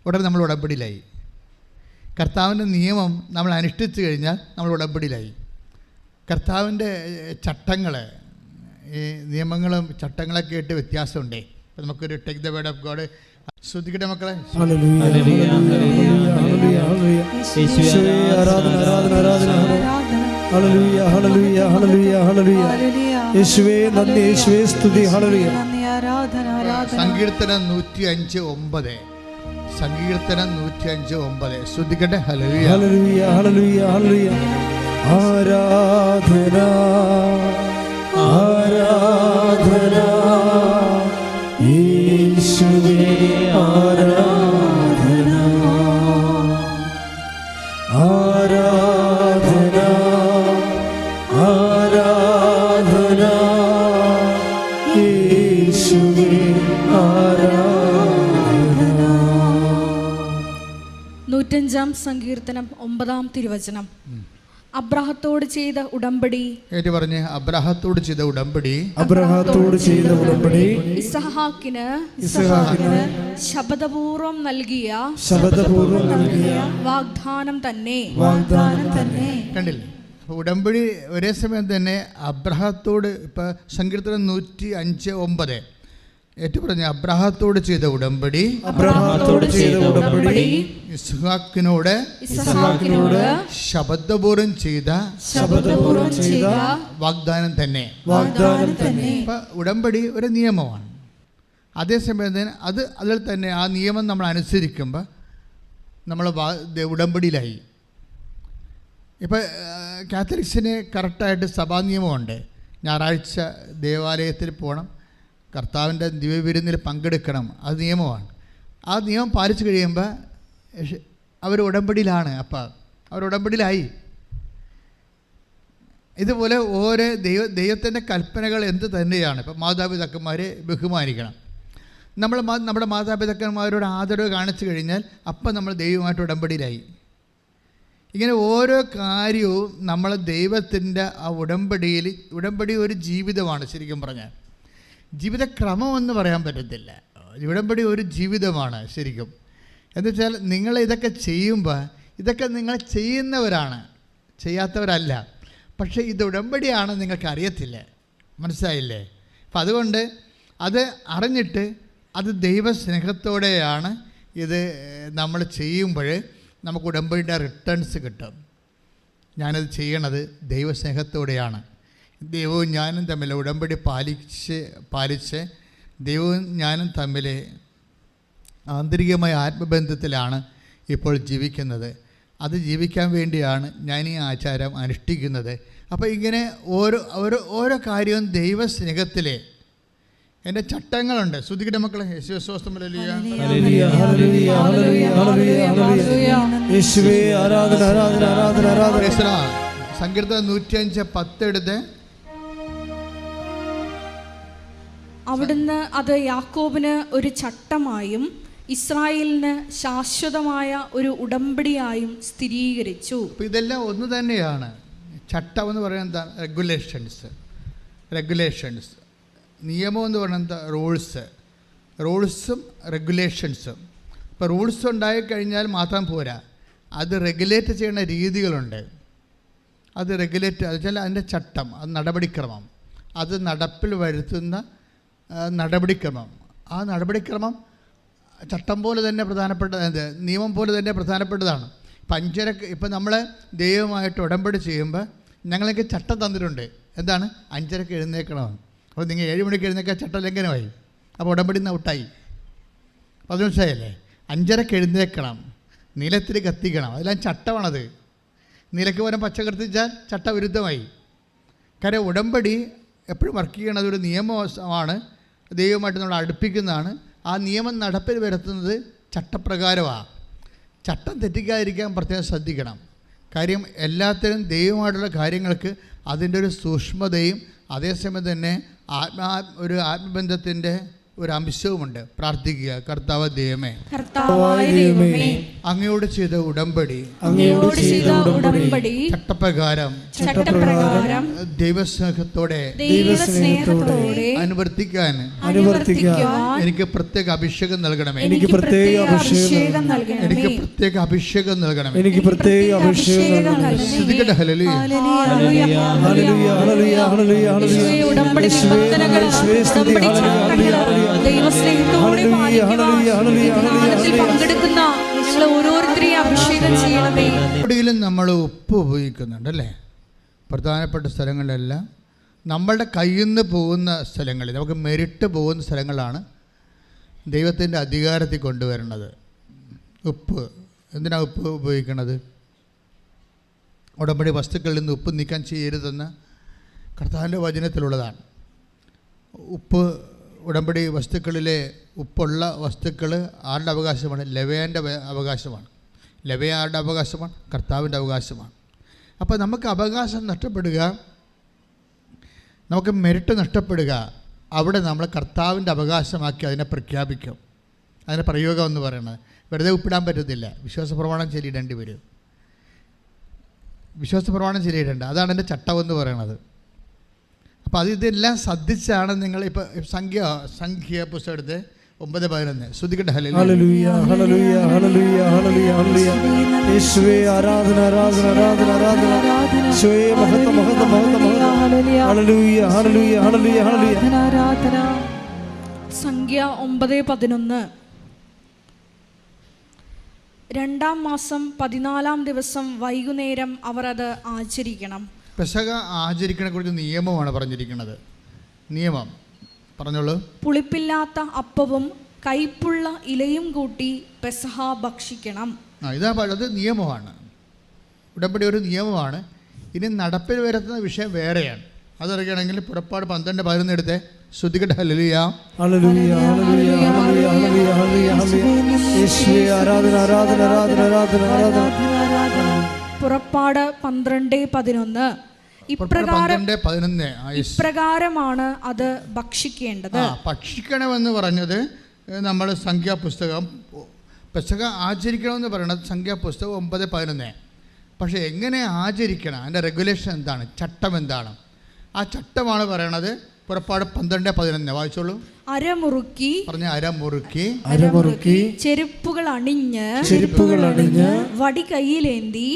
D: ഉടനെ നമ്മൾ ഉടമ്പടിയിലായി. കർത്താവിൻ്റെ നിയമം നമ്മൾ അനുഷ്ഠിച്ചു കഴിഞ്ഞാൽ നമ്മൾ ഉടമ്പടിയിലായി. കർത്താവിൻ്റെ ചട്ടങ്ങൾ, ഈ നിയമങ്ങളും ചട്ടങ്ങളൊക്കെ ആയിട്ട് വ്യത്യാസമുണ്ടേ. അപ്പോൾ നമുക്കൊരു take the word of God. ശ്രദ്ധിക്കട്ടെ മക്കളെ.
A: യേശുവേ നന്ദി, യേശുവേ സ്തുതി, ഹല്ലേലൂയ.
D: സങ്കീർത്തനം 105:9. സങ്കീർത്തനം 105:9. ശ്രദ്ധിക്കട്ടെ. ഹല്ലേലൂയ
A: ഹല്ലേലൂയ ഹല്ലേലൂയ ഹല്ലേലൂയ. ആരാധന ആരാധന യേശുവേ, ആരാധന ആരാധന ആരാധന യേശുവേ, ആരാധന.
B: 105 സങ്കീർത്തനം 9 തിരുവചനം. അബ്രാഹത്തോട് ചെയ്ത ഉടമ്പടി.
D: ഏറ്റു പറഞ്ഞ്, അബ്രാഹത്തോട് ചെയ്ത ഉടമ്പടി.
A: അബ്രാഹത്തോട് ചെയ്ത ഉടമ്പടി
B: ഇസ്ഹാക്കിന് ശപഥപൂർവം നൽകിയ വാഗ്ദാനം തന്നെ.
D: കണ്ടില്ലേ? ഉടമ്പടി ഒരേ സമയം തന്നെ അബ്രാഹത്തോട്. ഇപ്പം സങ്കീർത്തനം 105:9 ഏറ്റു പറഞ്ഞ അബ്രാഹത്തോട് ചെയ്ത ഉടമ്പടി. ഇസ്ഹാക്കിനോട് ശപഥപൂർവം ചെയ്ത വാഗ്ദാനം തന്നെ. ഇപ്പം ഉടമ്പടി ഒരു നിയമമാണ്. അതേസമയം തന്നെ അതിൽ തന്നെ ആ നിയമം നമ്മൾ അനുസരിക്കുമ്പോൾ നമ്മൾ ഉടമ്പടിയിലായി. ഇപ്പം കാത്തലിക്സിന് കറക്റ്റായിട്ട് സഭാ നിയമമുണ്ട്. ഞായറാഴ്ച ദേവാലയത്തിൽ പോകണം, കർത്താവിൻ്റെ ദിവ്യവിരുന്നിൽ പങ്കെടുക്കണം. അത് നിയമമാണ്. ആ നിയമം പാലിച്ചു കഴിയുമ്പോൾ അവർ ഉടമ്പടിയിലാണ്. അപ്പം അവർ ഉടമ്പടിയിലായി. ഇതുപോലെ ഓരോ ദൈവത്തിൻ്റെ കൽപ്പനകൾ എന്ത് തന്നെയാണ്. ഇപ്പം മാതാപിതാക്കന്മാരെ ബഹുമാനിക്കണം. നമ്മുടെ മാതാപിതാക്കന്മാരോട് ആദരവ് കാണിച്ചു കഴിഞ്ഞാൽ അപ്പം നമ്മൾ ദൈവമായിട്ട് ഉടമ്പടിയിലായി. ഇങ്ങനെ ഓരോ കാര്യവും നമ്മൾ ദൈവത്തിൻ്റെ ആ ഉടമ്പടി ഒരു ജീവിതമാണ്. ശരിക്കും പറഞ്ഞാൽ ജീവിതക്രമമെന്ന് പറയാൻ പറ്റത്തില്ല. ഉടമ്പടി ഒരു ജീവിതമാണ് ശരിക്കും. എന്നുവെച്ചാൽ നിങ്ങൾ ഇതൊക്കെ ചെയ്യുമ്പോൾ ഇതൊക്കെ നിങ്ങൾ ചെയ്യുന്നവരാണ്, ചെയ്യാത്തവരല്ല. പക്ഷേ ഇത് ഉടമ്പടിയാണ് നിങ്ങൾക്ക് അറിയത്തില്ല. മനസ്സിലായില്ലേ? അപ്പം അതുകൊണ്ട് അത് അറിഞ്ഞിട്ട് അത് ദൈവസ്നേഹത്തോടെയാണ് ഇത് നമ്മൾ ചെയ്യുമ്പോൾ നമുക്ക് ഉടമ്പടിയുടെ റിട്ടേൺസ് കിട്ടും. ഞാനത് ചെയ്യണത് ദൈവസ്നേഹത്തോടെയാണ്. ദൈവവും ഞാനും തമ്മിൽ ഉടമ്പടി പാലിച്ച് ദൈവവും ഞാനും തമ്മിൽ ആന്തരികമായ ആത്മബന്ധത്തിലാണ് ഇപ്പോൾ ജീവിക്കുന്നത്. അത് ജീവിക്കാൻ വേണ്ടിയാണ് ഞാൻ ഈ ആചാരം അനുഷ്ഠിക്കുന്നത്. അപ്പോൾ ഇങ്ങനെ ഓരോ കാര്യവും ദൈവസ്നേഹത്തിലെ എൻ്റെ ചട്ടങ്ങളുണ്ട്. ശ്രുതിക്കട്ടെ മക്കളെ. സങ്കീർത്തനം 105:10 എടുത്ത്.
B: അവിടുന്ന് അത് യാക്കോബിന് ഒരു ചട്ടമായും ഇസ്രായേലിന് ശാശ്വതമായ ഒരു ഉടമ്പടിയായും സ്ഥിരീകരിച്ചു.
D: അപ്പോൾ ഇതെല്ലാം ഒന്ന് തന്നെയാണ്. ചട്ടം എന്ന് പറയുന്നത് എന്താ? റെഗുലേഷൻസ്. നിയമം എന്ന് പറയുന്നത് എന്താ? റൂൾസും റെഗുലേഷൻസും. ഇപ്പോൾ റൂൾസ് ഉണ്ടായിക്കഴിഞ്ഞാൽ മാത്രം പോരാ, അത് റെഗുലേറ്റ് ചെയ്യുന്ന രീതികളുണ്ട്. അത് റെഗുലേറ്റ് വെച്ചാൽ അതിൻ്റെ ചട്ടം, അത് നടപടിക്രമം, അത് നടപ്പിൽ വരുത്തുന്ന നടപടിക്രമം. ആ നടപടിക്രമം ചട്ടം പോലെ തന്നെ നിയമം പോലെ തന്നെ പ്രധാനപ്പെട്ടതാണ്. ഇപ്പം നമ്മൾ ദൈവമായിട്ട് ഉടമ്പടി ചെയ്യുമ്പോൾ ഞങ്ങൾക്ക് ചട്ടം തന്നിട്ടുണ്ട്. എന്താണ്? 5:30 എഴുന്നേൽക്കണമെന്ന്. അപ്പോൾ നിങ്ങൾ 7 മണിക്ക് എഴുന്നേൽക്കാൻ ചട്ടം ലംഘനമായി. അപ്പോൾ ഉടമ്പടി നിന്ന് ഔട്ടായി. 10 നിമിഷമായല്ലേ? 5:30 എഴുന്നേൽക്കണം, നിലത്തിൽ കത്തിക്കണം, അതെല്ലാം ചട്ടമാണത്. നിലയ്ക്ക് പകരം പച്ച കത്തിച്ചാൽ ചട്ടവിരുദ്ധമായി. കാര്യം ഉടമ്പടി എപ്പോഴും വർക്ക് ചെയ്യണത് ഒരു നിയമമാണ്, ദൈവമായിട്ട് നമ്മൾ അടുപ്പിക്കുന്നതാണ്. ആ നിയമം നടപ്പിൽ വരുത്തുന്നത് ചട്ടപ്രകാരമാണ്. ചട്ടം തെറ്റിക്കാതിരിക്കാൻ പ്രത്യേകം ശ്രദ്ധിക്കണം. കാര്യം എല്ലാത്തിനും ദൈവമായിട്ടുള്ള കാര്യങ്ങൾക്ക് അതിൻ്റെ ഒരു സൂക്ഷ്മതയും അതേസമയം തന്നെ ഒരു ആത്മബന്ധത്തിൻ്റെ ഒരു അംശവുമുണ്ട്. പ്രാർത്ഥിക്കുക. കർത്താവ് ദൈവമേ, അങ്ങയോട് ചെയ്ത ഉടമ്പടി ചട്ടപ്രകാരം ദൈവസ്നേഹത്തോടെ അനുവർത്തിക്കാൻ എനിക്ക് പ്രത്യേക അഭിഷേകം നൽകണമേ.
C: എനിക്ക് പ്രത്യേക അഭിഷേകം നൽകണമേ.
D: ശ്രദ്ധിക്കട്ടെ. ഹല്ലേലൂയ.
B: പങ്കെടുക്കുന്ന ഓരോരുത്തരെയും അഭിഷേകം ചെയ്യണമേ.
D: എവിടെയെങ്കിലും നമ്മൾ ഉപ്പ് ഉപയോഗിക്കുന്നുണ്ടല്ലേ? പ്രധാനപ്പെട്ട സ്ഥലങ്ങളിലെല്ലാം നമ്മളുടെ കയ്യിൽ നിന്ന് പോകുന്ന സ്ഥലങ്ങളിൽ, നമുക്ക് മെരിട്ട് പോകുന്ന സ്ഥലങ്ങളാണ് ദൈവത്തിൻ്റെ അധികാരത്തിൽ കൊണ്ടുവരുന്നത്. ഉപ്പ് എന്തിനാണ് ഉപ്പ് ഉപയോഗിക്കുന്നത്? ഉടമ്പടി വസ്തുക്കളിൽ നിന്ന് ഉപ്പ് നീക്കം ചെയ്യരുതെന്ന് കർത്താവിൻ്റെ വചനത്തിലുള്ളതാണ്. ഉപ്പ് ഉടമ്പടി വസ്തുക്കളിലെ ഉപ്പുള്ള വസ്തുക്കൾ ആരുടെ അവകാശമാണ്? ലേവ്യൻ്റെ അവകാശമാണ്. ലേവ്യ ആരുടെ അവകാശമാണ്? കർത്താവിൻ്റെ അവകാശമാണ്. അപ്പോൾ നമുക്ക് അവകാശം നഷ്ടപ്പെടുക, നമുക്ക് മെരിട്ട് നഷ്ടപ്പെടുക, അവിടെ നമ്മൾ കർത്താവിൻ്റെ അവകാശമാക്കി അതിനെ പ്രഖ്യാപിക്കും. അതിൻ്റെ പ്രയോഗം എന്ന് പറയുന്നത് വെറുതെ ഉപ്പിടാൻ പറ്റത്തില്ല. വിശ്വാസ പ്രമാണം ചൊല്ലിയിടേണ്ടി വരും. വിശ്വാസ പ്രമാണം ചൊല്ലിയിടേണ്ട, അതാണ് എൻ്റെ ചട്ടം എന്ന് പറയുന്നത്. അപ്പോൾ ഇതെല്ലാം ശ്രദ്ധിച്ചാണ് നിങ്ങൾ ഇപ്പോൾ സംഖ്യ പുസ്തകത്തെ 9:11 ശ്രദ്ധിക്കട്ടെ.
C: ഹല്ലേലൂയ ഹല്ലേലൂയ ഹല്ലേലൂയ ഹല്ലേലൂയ ഹല്ലേലൂയ. യേശുവേ ആരാധന ആരാധന ആരാധന ആരാധന. യേശുവേ മഹത്വം മഹത്വം മഹത്വം മഹത്വം. ഹല്ലേലൂയ ഹല്ലേലൂയ ഹല്ലേലൂയ ഹല്ലേലൂയ ആരാധന.
B: സംഖ്യ 9:11. 2-ാം മാസം 14-ാം ദിവസം വൈകുന്നേരം അവർ അത് ആചരിക്കണം.
D: പെസഹ ആചരിക്കണെ കുറിച്ച് നിയമമാണ് പറഞ്ഞിരിക്കുന്നത്. നിയമം പറഞ്ഞോളൂ.
B: പുളിപ്പില്ലാത്ത അപ്പവും കൈപ്പുള്ള ഇലയും കൂട്ടി പെസഹ ഭക്ഷിക്കണം.
D: അത് നിയമമാണ്. ഉടമ്പടി ഒരു നിയമമാണ്. ഇനി നടപ്പിൽ വരുത്തുന്ന വിഷയം വേറെയാണ്. അതറിയണമെങ്കിൽ പുറപ്പാട് 12:11 എടുത്ത് ശ്രദ്ധിക്കട്ടെ. ഹല്ലേലൂയ
C: ഹല്ലേലൂയ ഹല്ലേലൂയ ഹല്ലേലൂയ ഹല്ലേലൂയ ഹല്ലേലൂയ. യേശുവേ ആരാധന ആരാധന ആരാധന ആരാധന ആരാധന.
B: പുറപ്പാട് 12:11. ഇപ്രകാരമാണ് അത് ഭക്ഷിക്കേണ്ടത്.
D: ഭക്ഷിക്കണമെന്ന് പറഞ്ഞത് നമ്മൾ സംഖ്യാപുസ്തകം. പെസഹ ആചരിക്കണമെന്ന് പറയുന്നത് സംഖ്യാപുസ്തകം 9:11. പക്ഷേ എങ്ങനെ ആചരിക്കണം, അതിൻ്റെ റെഗുലേഷൻ എന്താണ്, ചട്ടം എന്താണ്, ആ ചട്ടമാണ് പറയണത് പുറപ്പാട് 12:11. വായിച്ചോളൂ.
B: അരമുറുക്കി ചെരുപ്പുകൾ അണിഞ്ഞ് വടി കയ്യിലേന്തി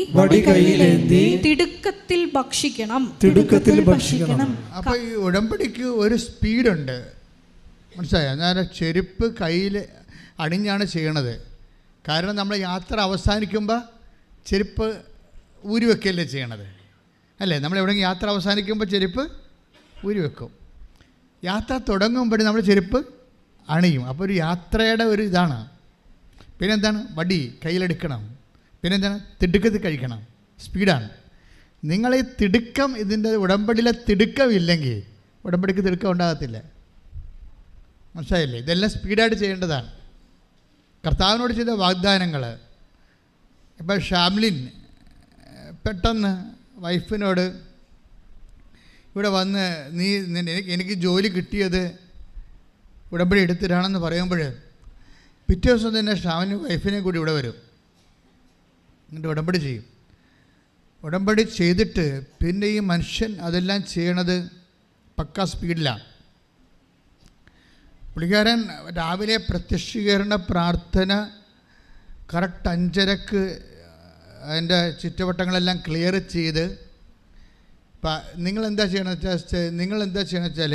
B: തിടുക്കത്തിൽ ഭക്ഷിക്കണം.
D: അപ്പൊ ഈ ഉടമ്പടിക്ക് ഒരു സ്പീഡുണ്ട്, മനസ്സിലായോ? ഞാൻ ചെരുപ്പ് കയ്യിൽ അണിഞ്ഞാണ് ചെയ്യണത്. കാരണം നമ്മൾ യാത്ര അവസാനിക്കുമ്പോൾ ചെരുപ്പ് ഊരി വെക്കുകയല്ലേ ചെയ്യണത്, അല്ലേ? നമ്മൾ എവിടെയെങ്കിലും യാത്ര അവസാനിക്കുമ്പോൾ ചെരുപ്പ് ഊരി വെക്കും. യാത്ര തുടങ്ങുമ്പോൾ നമ്മൾ ചെരുപ്പ് അണിയും. അപ്പോൾ ഒരു യാത്രയുടെ ഒരു ഇതാണ്. പിന്നെന്താണ്? വടി കയ്യിലെടുക്കണം. പിന്നെന്താണ്? തിടുക്കത്തിൽ കഴിക്കണം. സ്പീഡാണ്. നിങ്ങളീ തിടുക്കം, ഇതിൻ്റെ ഉടമ്പടിയിലെ തിടുക്കമില്ലെങ്കിൽ ഉടമ്പടിക്ക് തിടുക്കം ഉണ്ടാകത്തില്ല. മനസ്സിലായില്ലേ? ഇതെല്ലാം സ്പീഡായിട്ട് ചെയ്യേണ്ടതാണ്. കർത്താവിനോട് ചെയ്ത വാഗ്ദാനങ്ങൾ. ഇപ്പോൾ ഷാംലിൻ പെട്ടെന്ന് വൈഫിനോട് ഇവിടെ വന്ന് എനിക്ക് ജോലി കിട്ടിയത് ഉടമ്പടി എടുത്തിട്ടാണെന്ന് പറയുമ്പോൾ പിറ്റേ ദിവസം തന്നെ ഷാമിനും വൈഫിനെയും കൂടി ഇവിടെ വരും. എന്നിട്ട് ഉടമ്പടി ചെയ്യും. ഉടമ്പടി ചെയ്തിട്ട് പിന്നെ ഈ മനുഷ്യൻ അതെല്ലാം ചെയ്യണത് പക്കാ സ്പീഡിലാണ്. പുള്ളിക്കാരൻ രാവിലെ പ്രത്യക്ഷീകരണ പ്രാർത്ഥന കറക്റ്റ് 5:30 അതിൻ്റെ ചുറ്റുവട്ടങ്ങളെല്ലാം ക്ലിയർ ചെയ്ത് നിങ്ങളെന്താ ചെയ്യണമെന്ന് വെച്ചാൽ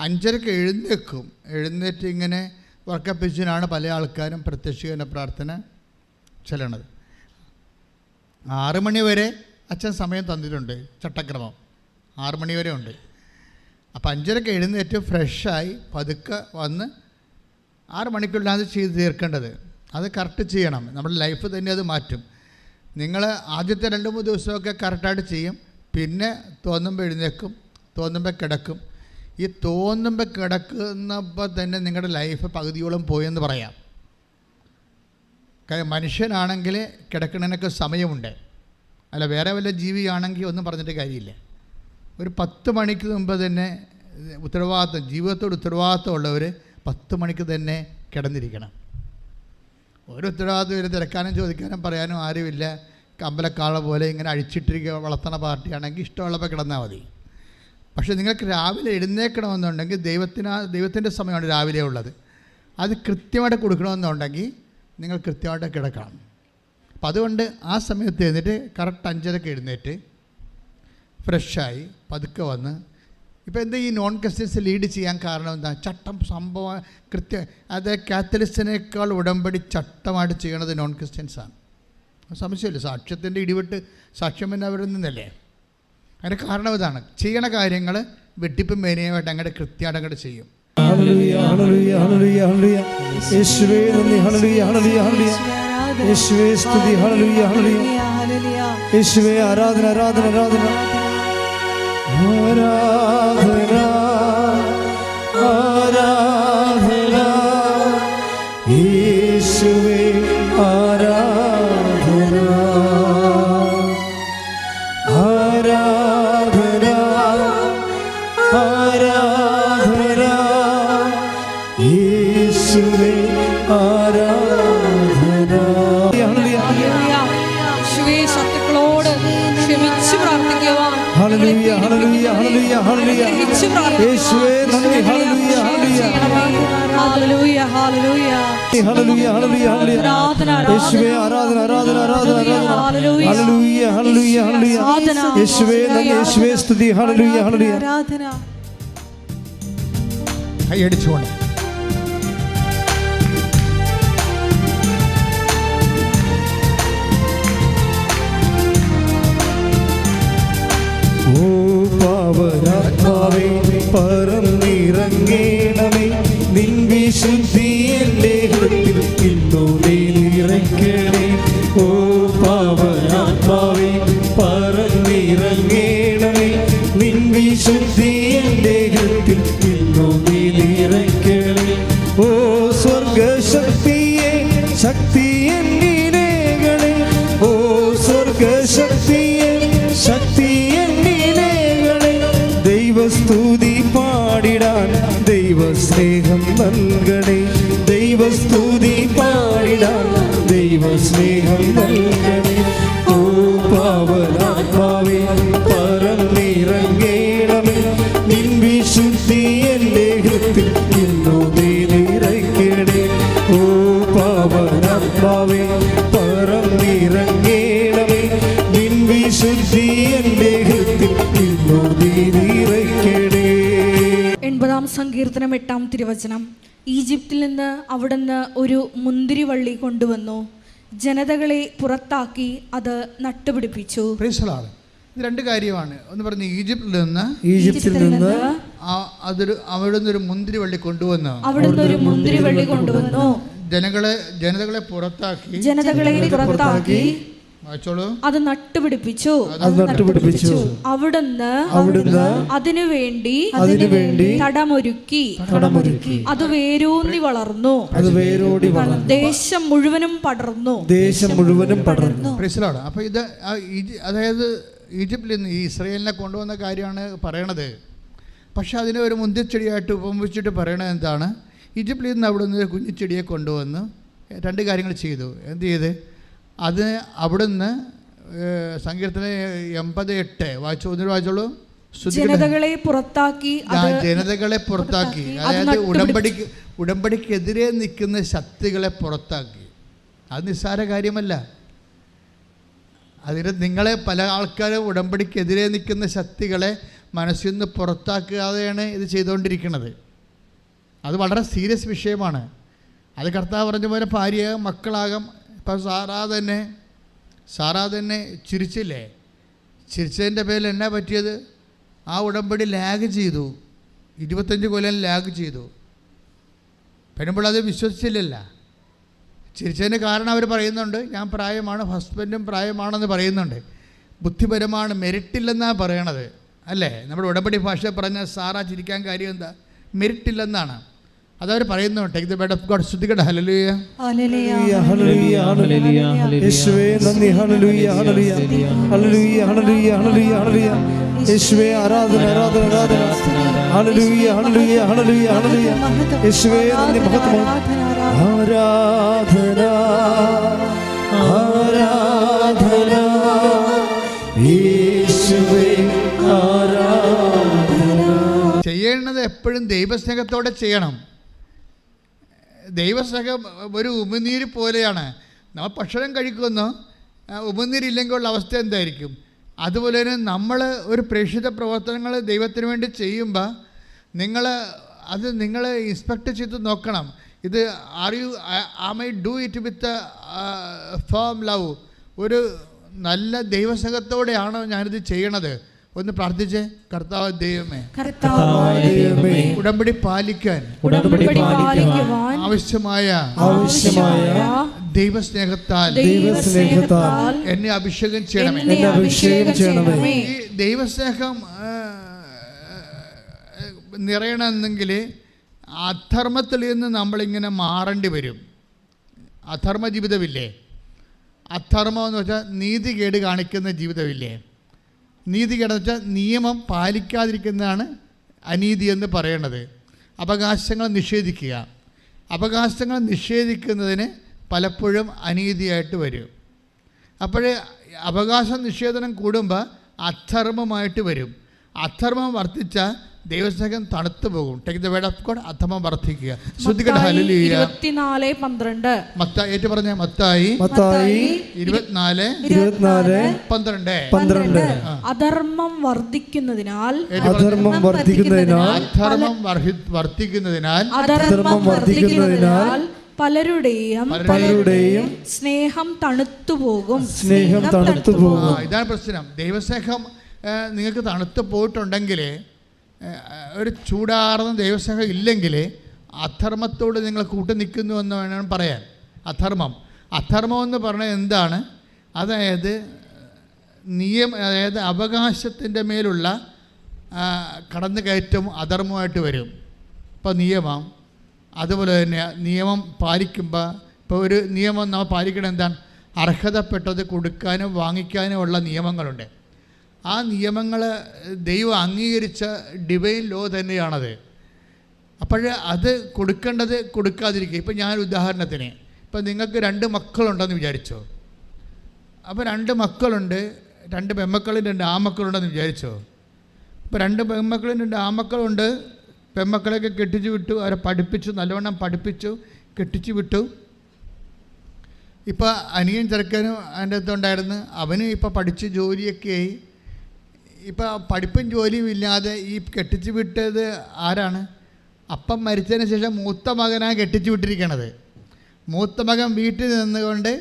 D: 5:30 എഴുന്നേക്കും. എഴുന്നേറ്റ് ഇങ്ങനെ വർക്കപ്പിച്ചിനാണ് പല ആൾക്കാരും പ്രത്യക്ഷീകരണ പ്രാർത്ഥന ചെല്ലണത്. 6 മണി വരെ അച്ഛൻ സമയം തന്നിട്ടുണ്ട്, ചട്ടക്രമം 6 മണി വരെ ഉണ്ട്. അപ്പോൾ 5:30 എഴുന്നേറ്റ് ഫ്രഷായി പതുക്കെ വന്ന് 6 മണിക്കുള്ളിൽ അത് ചെയ്ത് തീർക്കേണ്ടത്. അത് കറക്റ്റ് ചെയ്യണം. നമ്മുടെ ലൈഫ് തന്നെ അത് മാറ്റും. നിങ്ങൾ ആദ്യത്തെ 2-3 ദിവസമൊക്കെ കറക്റ്റായിട്ട് ചെയ്യും. പിന്നെ തോന്നുമ്പോൾ എഴുന്നേക്കും, തോന്നുമ്പോൾ കിടക്കും. ഈ തോന്നുമ്പോൾ കിടക്കുന്നപ്പോൾ തന്നെ നിങ്ങളുടെ ലൈഫ് പകുതിയോളം പോയെന്ന് പറയാം. മനുഷ്യനാണെങ്കിൽ കിടക്കുന്നതിനൊക്കെ സമയമുണ്ട്, അല്ല വേറെ വല്ല ജീവിയാണെങ്കിൽ ഒന്നും പറഞ്ഞിട്ട് കാര്യമില്ല. ഒരു 10 മണിക്ക് മുമ്പ് തന്നെ ജീവിതത്തോട് ഉത്തരവാദിത്തമുള്ളവർ 10 മണിക്ക് തന്നെ കിടന്നിരിക്കണം. ഒരു ഉത്തരവാദിത്വം വരെ തിരക്കാനും ചോദിക്കാനും പറയാനും ആരുമില്ല. അമ്പലക്കാള പോലെ ഇങ്ങനെ അഴിച്ചിട്ടിരിക്കുക വളർത്തണ പാർട്ടിയാണെങ്കിൽ ഇഷ്ടമുള്ളപ്പോൾ കിടന്നാൽ മതി. പക്ഷേ നിങ്ങൾക്ക് രാവിലെ എഴുന്നേൽക്കണമെന്നുണ്ടെങ്കിൽ ദൈവത്തിൻ്റെ സമയമാണ് രാവിലെ ഉള്ളത്. അത് കൃത്യമായിട്ട് കൊടുക്കണമെന്നുണ്ടെങ്കിൽ നിങ്ങൾ കൃത്യമായിട്ട് കിടക്കണം. അപ്പം അതുകൊണ്ട് ആ സമയത്ത് എഴുന്നേറ്റ് കറക്റ്റ് 5:30 എഴുന്നേറ്റ് ഫ്രഷായി പതുക്കെ വന്ന് ഇപ്പോൾ എന്താ ഈ നോൺ ക്രിസ്ത്യൻസ് ലീഡ് ചെയ്യാൻ കാരണം എന്താ? ചട്ടം സംഭവം അത് കാത്തലിക്സിനേക്കാൾ ഉടമ്പടി ചട്ടമായിട്ട് ചെയ്യണത് നോൺ ക്രിസ്ത്യൻസാണ്. സംശയമില്ല. സാക്ഷ്യത്തിൻ്റെ ഇടിവിട്ട് സാക്ഷ്യം പിന്നെ അവരിൽ നിന്നല്ലേ. അതിൻ്റെ കാരണം ഇതാണ്. ചെയ്യണ കാര്യങ്ങൾ വെട്ടിപ്പും മേനയുമായിട്ട് അങ്ങോട്ട് കൃത്യമായിട്ട് അങ്ങോട്ട് ചെയ്യും.
C: ആരാധന ആരാധന ആരാധന ആരാധന ആരാധന യേശുവേ ആരാധന ആരാധന ആരാധന യേശുവേ ആരാധന.
B: ശത്രുക്കളോട് ക്ഷമിച്ചു പ്രാർത്ഥിക്കുവാൻ
C: ഹല്ലേലൂയ ഹല്ലേലൂയ ഹല്ലേലൂയ ഹല്ലേലൂയ യേശുവേ നന്ദി. ഹല്ലേലൂയ ഹല്ലേലൂയ
B: ഹല്ലേലൂയ ഹല്ലേലൂയ
C: ഹല്ലേലൂയ ഹല്ലേലൂയ യേശുവേ ആരാധന ആരാധന ആരാധന ഹല്ലേലൂയ ഹല്ലേലൂയ ഹല്ലേലൂയ യേശുവേ നന്ദി യേശുവേ സ്തുതി. ഹല്ലേലൂയ ഹല്ലേലൂയ
B: ആരാധന.
D: കൈയടിച്ചുകൊണ്ട്
C: ഓ പാവനാത്മാവേ പറന്നിറങ്ങേണമേ, നിൻ വിശുദ്ധി എൻ്റെ ഹൃദയത്തിൽ ഇന്നു നീ നിറയ്ക്കണേ. ഓ പാവനാത്മാവേ പറന്നിറങ്ങേണമേ, നിൻ വിശുദ്ധി എൻ്റെ ഹൃദയത്തിൽ ഇന്നു നീ നിറയ്ക്കണേ. ഓ സ്വർഗശക്തിയെ ശക്തി എന്നിലേകളെ, ഓ സ്വർഗശക്തിയെ ശക്തി ദൈവസ്തുതി പാടിടാൻ ദൈവസ്നേഹം നൽകണേ. ദൈവസ്തുതി പാടിടാൻ ദൈവസ്നേഹം നൽകണേ. ഓ പാവനാത്മാവേ പറന്നിറങ്ങേണമേ, നിൻ വിശുദ്ധി എൻ്റെ ഹൃദയത്തിൽ ഇന്നു നീ നിറയ്ക്കണേ. ഓ പാവനാത്മാവേ പറന്നിറങ്ങേണമേ, നിൻ വിശുദ്ധി എൻ്റെ ഹൃദയത്തിൽ ഇന്നു നീ നിറയ്ക്കണേ.
B: 80-ാം സങ്കീർത്തനം 8-ാം തിരുവചനം. ഈജിപ്തിൽ നിന്ന് അവിടുന്ന് ഒരു മുന്തിരിവള്ളി കൊണ്ടുവന്നു, ജനതകളെ പുറത്താക്കി അത് നട്ടുപിടിപ്പിച്ചു.
D: പ്രൈസ്. ഇത് രണ്ട് കാര്യമാണ്. ഒന്ന് പറഞ്ഞ് ഈജിപ്തിൽ നിന്ന് അവിടെ നിന്നൊരു മുന്തിരിവള്ളി കൊണ്ടുവന്നു ജനതകളെ പുറത്താക്കി
B: അത് നട്ടുപിടിപ്പിച്ചു. അവിടുന്ന് അതിനുവേണ്ടി തടമൊരുക്കി അത് വേരൂന്നി വളർന്നു. ദേശം മുഴുവനും പടർന്നു.
D: അപ്പൊ ഇത് അതായത് ഈജിപ്തിൽ നിന്ന് ഈ ഇസ്രായേലിനെ കൊണ്ടുവന്ന കാര്യമാണ് പറയണത്. പക്ഷെ അതിനെ ഒരു മുന്തിരിച്ചെടിയായിട്ട് ഉപമിച്ചിട്ട് പറയണത് എന്താണ്? ഈജിപ്തിൽ നിന്ന് അവിടെ നിന്ന് കുഞ്ഞിച്ചെടിയെ കൊണ്ടുവന്ന് രണ്ട് കാര്യങ്ങൾ ചെയ്തു. എന്ത് ചെയ്ത്? അത് അവിടുന്ന് സങ്കീർത്തനം 88 വായിച്ചോളൂ.
B: ജനതകളെ പുറത്താക്കി.
D: അതായത് ഉടമ്പടിക്കെതിരെ നിൽക്കുന്ന ശക്തികളെ പുറത്താക്കി. അത് നിസ്സാര കാര്യമല്ല. അതിന് നിങ്ങളെ പല ആൾക്കാരും ഉടമ്പടിക്കെതിരെ നിൽക്കുന്ന ശക്തികളെ മനസ്സിൽ നിന്ന് പുറത്താക്കാതെയാണ് ഇത് ചെയ്തുകൊണ്ടിരിക്കുന്നത്. അത് വളരെ സീരിയസ് വിഷയമാണ്. അത് കർത്താവ് പറഞ്ഞ പോലെ ഭാര്യയാകാം, മക്കളാകാം. ഇപ്പം സാറാ തന്നെ ചിരിച്ചില്ലേ? ചിരിച്ചതിൻ്റെ പേരിൽ എന്നാ പറ്റിയത്? ആ ഉടമ്പടി ലാഗ് ചെയ്തു. 25 കൊല്ലം ലാഗ് ചെയ്തു. പെണ്ണുമ്പോൾ അത് വിശ്വസിച്ചില്ലല്ല. ചിരിച്ചതിന് കാരണം അവർ പറയുന്നുണ്ട്, ഞാൻ പ്രായമാണ്, ഹസ്ബൻഡും പ്രായമാണെന്ന് പറയുന്നുണ്ട്. ബുദ്ധിപരമാണ്, മെരിറ്റില്ലെന്നാണ് പറയണത് അല്ലേ? നമ്മുടെ ഉടമ്പടി ഭാഷ പറഞ്ഞ സാറാ ചിരിക്കാൻ കാര്യം എന്താ? മെരിറ്റില്ലെന്നാണ് അതവർ പറയുന്നുണ്ട്. Take the word of God. സ്തുതിക്കട്ടെ. ഹല്ലേലൂയ
A: ഹല്ലേലൂയ ഹല്ലേലൂയ യേശുവേ നന്ദി. ഹല്ലേലൂയ ഹല്ലേലൂയ ഹല്ലേലൂയ ഹല്ലേലൂയ ഹല്ലേലൂയ ഹല്ലേലൂയ യേശുവേ ആരാധന ആരാധന ആരാധന. ഹല്ലേലൂയ ഹല്ലേലൂയ ഹല്ലേലൂയ ഹല്ലേലൂയ യേശുവേ നന്ദി. മഹത്വം ആരാധന ആരാധന യേശുവേ ആരാധന.
D: ചെയ്യേണ്ടത് എപ്പോഴും ദൈവസ്നേഹത്തോടെ ചെയ്യണം. ദൈവസ്നേഹം ഒരു ഉമിനീര് പോലെയാണ്. നമ്മൾ ഭക്ഷണം കഴിക്കുന്നു, ഉമിനീരില്ലെങ്കിലുള്ള അവസ്ഥ എന്തായിരിക്കും? അതുപോലെ തന്നെ നമ്മൾ ഒരു പ്രേക്ഷിത പ്രവർത്തനങ്ങൾ ദൈവത്തിന് വേണ്ടി ചെയ്യുമ്പോൾ നിങ്ങൾ ഇൻസ്പെക്ട് ചെയ്ത് നോക്കണം. ഇത് am I do it with firm love? ഒരു നല്ല ദൈവസ്നേഹത്തോടെയാണോ ഞാനിത് ചെയ്യണത്? ഒന്ന് പ്രാർത്ഥിച്ചേ. കർത്താവ് ദൈവമേ, ഉടമ്പടി പാലിക്കാൻ ആവശ്യമായ ദൈവസ്നേഹത്താൽ എന്നെ അഭിഷേകം ചെയ്യണമേ. ഈ ദൈവസ്നേഹം നിറയണമെന്നെങ്കിൽ അധർമ്മത്തിൽ നിന്ന് നമ്മളിങ്ങനെ മാറേണ്ടി വരും. അധർമ്മ ജീവിതമില്ലേ? അധർമ്മം എന്ന് വെച്ചാൽ നീതികേട് കാണിക്കുന്ന ജീവിതമില്ലേ? നീതികേടെന്ന് വെച്ചാൽ നിയമം പാലിക്കാതിരിക്കുന്നതാണ് അനീതി എന്ന് പറയണത്. അവകാശങ്ങൾ നിഷേധിക്കുക. അവകാശങ്ങൾ നിഷേധിക്കുന്നതിന് പലപ്പോഴും അനീതിയായിട്ട് വരും. അപ്പോൾ അവകാശ നിഷേധനം കൂടുമ്പോൾ അധർമ്മമായിട്ട് വരും. അധർമ്മം വർദ്ധിച്ചാൽ ദൈവസ്നേഹം തണുത്തു പോകും. Take the word of God. അധർമ്മം വർദ്ധിക്കുക. ശ്രദ്ധിക്കട്ടെ. ഹല്ലേലൂയ.
B: 24:12
D: മത്തായി ഏറ്റു പറഞ്ഞ മത്തായി 24:12
B: അധർമ്മം വർദ്ധിക്കുന്നതിനാൽ പലരുടെയും സ്നേഹം തണുത്തു പോകും.
D: ഇതാണ് പ്രശ്നം. ദൈവസ്നേഹം നിങ്ങൾക്ക് തണുത്തു പോയിട്ടുണ്ടെങ്കിൽ, ഒരു ചൂടാർന്ന ദൈവസ്നേഹം ഇല്ലെങ്കിൽ അധർമ്മത്തോട് നിങ്ങൾ കൂട്ടു നിൽക്കുന്നു എന്ന് വേണം പറയാൻ. അധർമ്മം എന്ന് പറഞ്ഞാൽ എന്താണ്? അതായത് അതായത് അവകാശത്തിൻ്റെ മേലുള്ള കടന്നുകയറ്റം അധർമ്മമായിട്ട് വരും. ഇപ്പോൾ നിയമം, അതുപോലെ തന്നെ നിയമം പാലിക്കുമ്പോൾ, ഇപ്പോൾ ഒരു നിയമം നമ്മൾ പാലിക്കണം എന്താണ്? അർഹതപ്പെട്ടത് കൊടുക്കാനും വാങ്ങിക്കാനും ഉള്ള നിയമങ്ങളുണ്ട്. ആ നിയമങ്ങൾ ദൈവം അംഗീകരിച്ച ഡിവൈൻ ലോ തന്നെയാണത്. അപ്പോൾ അത് കൊടുക്കേണ്ടത് കൊടുക്കാതിരിക്കുക. ഇപ്പം ഞാൻ ഉദാഹരണത്തിന്, ഇപ്പം നിങ്ങൾക്ക് 2 മക്കളുണ്ടെന്ന് വിചാരിച്ചോ. അപ്പോൾ 2 മക്കളുണ്ട്, 2 പെൺമക്കളും 2 ആൺമക്കളുണ്ടെന്ന് വിചാരിച്ചോ. ഇപ്പോൾ 2 പെൺമക്കളും 2 ആൺമക്കളുണ്ട്. പെൺമക്കളെയൊക്കെ കെട്ടിച്ചു വിട്ടു, അവരെ പഠിപ്പിച്ചു, നല്ലവണ്ണം പഠിപ്പിച്ചു, കെട്ടിച്ചു വിട്ടു. ഇപ്പോൾ അനിയൻ ചെറുക്കനും അതിൻ്റെ അടുത്തുണ്ടായിരുന്നു. അവന് ഇപ്പോൾ പഠിച്ച് ജോലിയൊക്കെയായി. ഇപ്പോൾ പഠിപ്പും ജോലിയും ഇല്ലാതെ ഈ കെട്ടിച്ചു വിട്ടത് ആരാണ്? അപ്പം മരിച്ചതിന് ശേഷം മൂത്ത മകനാണ് കെട്ടിച്ചു വിട്ടിരിക്കണത്. മൂത്ത മകൻ വീട്ടിൽ നിന്നുകൊണ്ട്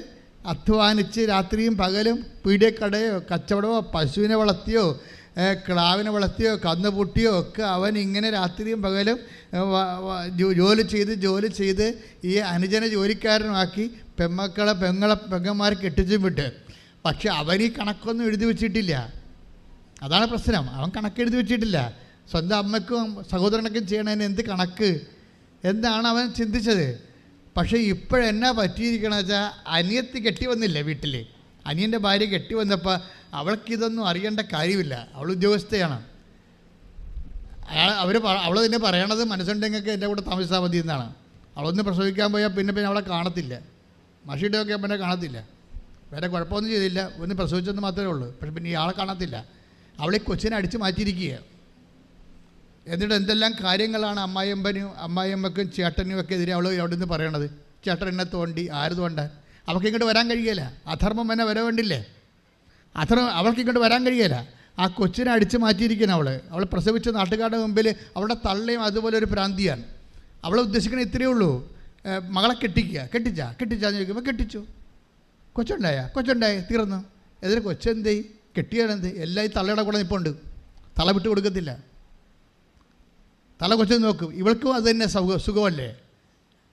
D: അധ്വാനിച്ച് രാത്രിയും പകലും പീഡിയക്കടയോ കച്ചവടമോ പശുവിനെ വളർത്തിയോ കിടാവിനെ വളർത്തിയോ കന്ന് പൂട്ടിയോ ഒക്കെ അവൻ ഇങ്ങനെ രാത്രിയും പകലും ജോലി ചെയ്ത് ഈ അനുജന ജോലിക്കാരനാക്കി പെങ്ങന്മാരെ കെട്ടിച്ചും വിട്ട്. പക്ഷെ അവൻ ഈ കണക്കൊന്നും എഴുതി വെച്ചിട്ടില്ല. അതാണ് പ്രശ്നം. അവൻ കണക്ക് എഴുതി വെച്ചിട്ടില്ല. സ്വന്തം അമ്മയ്ക്കും സഹോദരനൊക്കെ ചെയ്യണതിന് എന്ത് കണക്ക് എന്താണ് അവൻ ചിന്തിച്ചത്. പക്ഷേ ഇപ്പോഴെന്നാ പറ്റിയിരിക്കണമെന്ന് വെച്ചാൽ അനിയത്തി കെട്ടി വന്നില്ല വീട്ടിൽ. അനിയൻ്റെ ഭാര്യ കെട്ടി വന്നപ്പോൾ അവൾക്കിതൊന്നും അറിയേണ്ട കാര്യമില്ല. അവൾ ഉദ്യോഗസ്ഥയാണ്. അവൾ തന്നെ പറയണത് മനസ്സുണ്ടെങ്കിൽ എൻ്റെ കൂടെ താമസിച്ചാൽ മതി എന്നാണ്. അവളൊന്ന് പ്രസവിക്കാൻ പോയാൽ പിന്നെ അവളെ കാണത്തില്ല. മഷിയുടെയൊക്കെ പിന്നെ കാണത്തില്ല. വേറെ കുഴപ്പമൊന്നും ചെയ്തില്ല, ഒന്ന് പ്രസവിച്ചെന്ന് മാത്രമേ ഉള്ളൂ. പക്ഷെ പിന്നെ ഇയാളെ കാണത്തില്ല. അവളെ കൊച്ചിനെ അടിച്ച് മാറ്റിയിരിക്കുക. എന്നിട്ട് എന്തെല്ലാം കാര്യങ്ങളാണ് അമ്മായിയമ്മക്കും ചേട്ടനും ഒക്കെ എതിരെ അവൾ അവിടെ നിന്ന് പറയണത്. ചേട്ടൻ എന്നെ തോണ്ടി, ആര് തോണ്ടാൻ? അവൾക്ക് ഇങ്ങോട്ട് വരാൻ കഴിയില്ല. അധർമ്മം എന്നെ വര വേണ്ടില്ലേ? അവൾക്ക് ഇങ്ങോട്ട് വരാൻ കഴിയില്ല. ആ കൊച്ചിനെ അടിച്ച് മാറ്റിയിരിക്കണം. അവൾ പ്രസവിച്ച നാട്ടുകാരുടെ മുമ്പിൽ അവളുടെ തള്ളയും അതുപോലെ ഒരു പ്രാന്തിയാണ്. അവളെ ഉദ്ദേശിക്കണത് ഇത്രയേ ഉള്ളൂ, മകളെ കെട്ടിച്ചാന്ന് ചോദിക്കുമ്പോൾ കെട്ടിച്ചു. കൊച്ചുണ്ടായി തീർന്നു. എതിരെ കൊച്ചെന്തേ കെട്ടിയാണെന്ത്? എല്ലാം ഈ തള്ളയുടെ കൂടെ നിൽപ്പുണ്ട്. തല വിട്ട് കൊടുക്കത്തില്ല. തല കൊച്ചു നോക്കും. ഇവൾക്കും അത് തന്നെ സുഖമല്ലേ?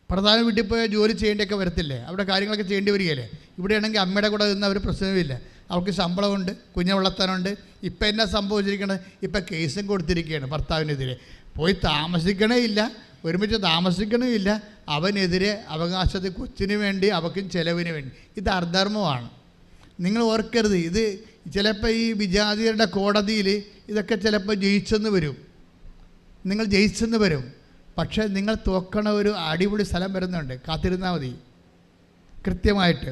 D: പ്രധാന വീട്ടിൽ പോയി ജോലി ചെയ്യേണ്ടിയൊക്കെ വരത്തില്ലേ? അവിടെ കാര്യങ്ങളൊക്കെ ചെയ്യേണ്ടി വരികയല്ലേ? ഇവിടെയാണെങ്കിൽ അമ്മയുടെ കൂടെ നിന്ന് അവർ പ്രശ്നമില്ല. അവർക്ക് ശമ്പളമുണ്ട്, കുഞ്ഞെ വളർത്താനുണ്ട്. ഇപ്പം എന്നാ സംഭവിച്ചിരിക്കണത്? ഇപ്പം കേസും കൊടുത്തിരിക്കുകയാണ് ഭർത്താവിനെതിരെ. പോയി താമസിക്കണേ ഇല്ല, ഒരുമിച്ച് താമസിക്കണേ ഇല്ല. അവനെതിരെ അവകാശത്തിൽ കൊച്ചിന് വേണ്ടി അവക്കും ചിലവിന് വേണ്ടി. ഇത് അധർമ്മമാണ്. നിങ്ങൾ ഓർക്കരുത്. ഇത് ചിലപ്പോൾ ഈ വിജാതിയരുടെ കോടതിയിൽ ഇതൊക്കെ ചിലപ്പോൾ ജയിച്ചെന്ന് വരും. പക്ഷേ നിങ്ങൾ തോക്കണ ഒരു അടിപൊളി സ്ഥലം വരുന്നുണ്ട്. കാത്തിരുന്നാൽ മതി. കൃത്യമായിട്ട്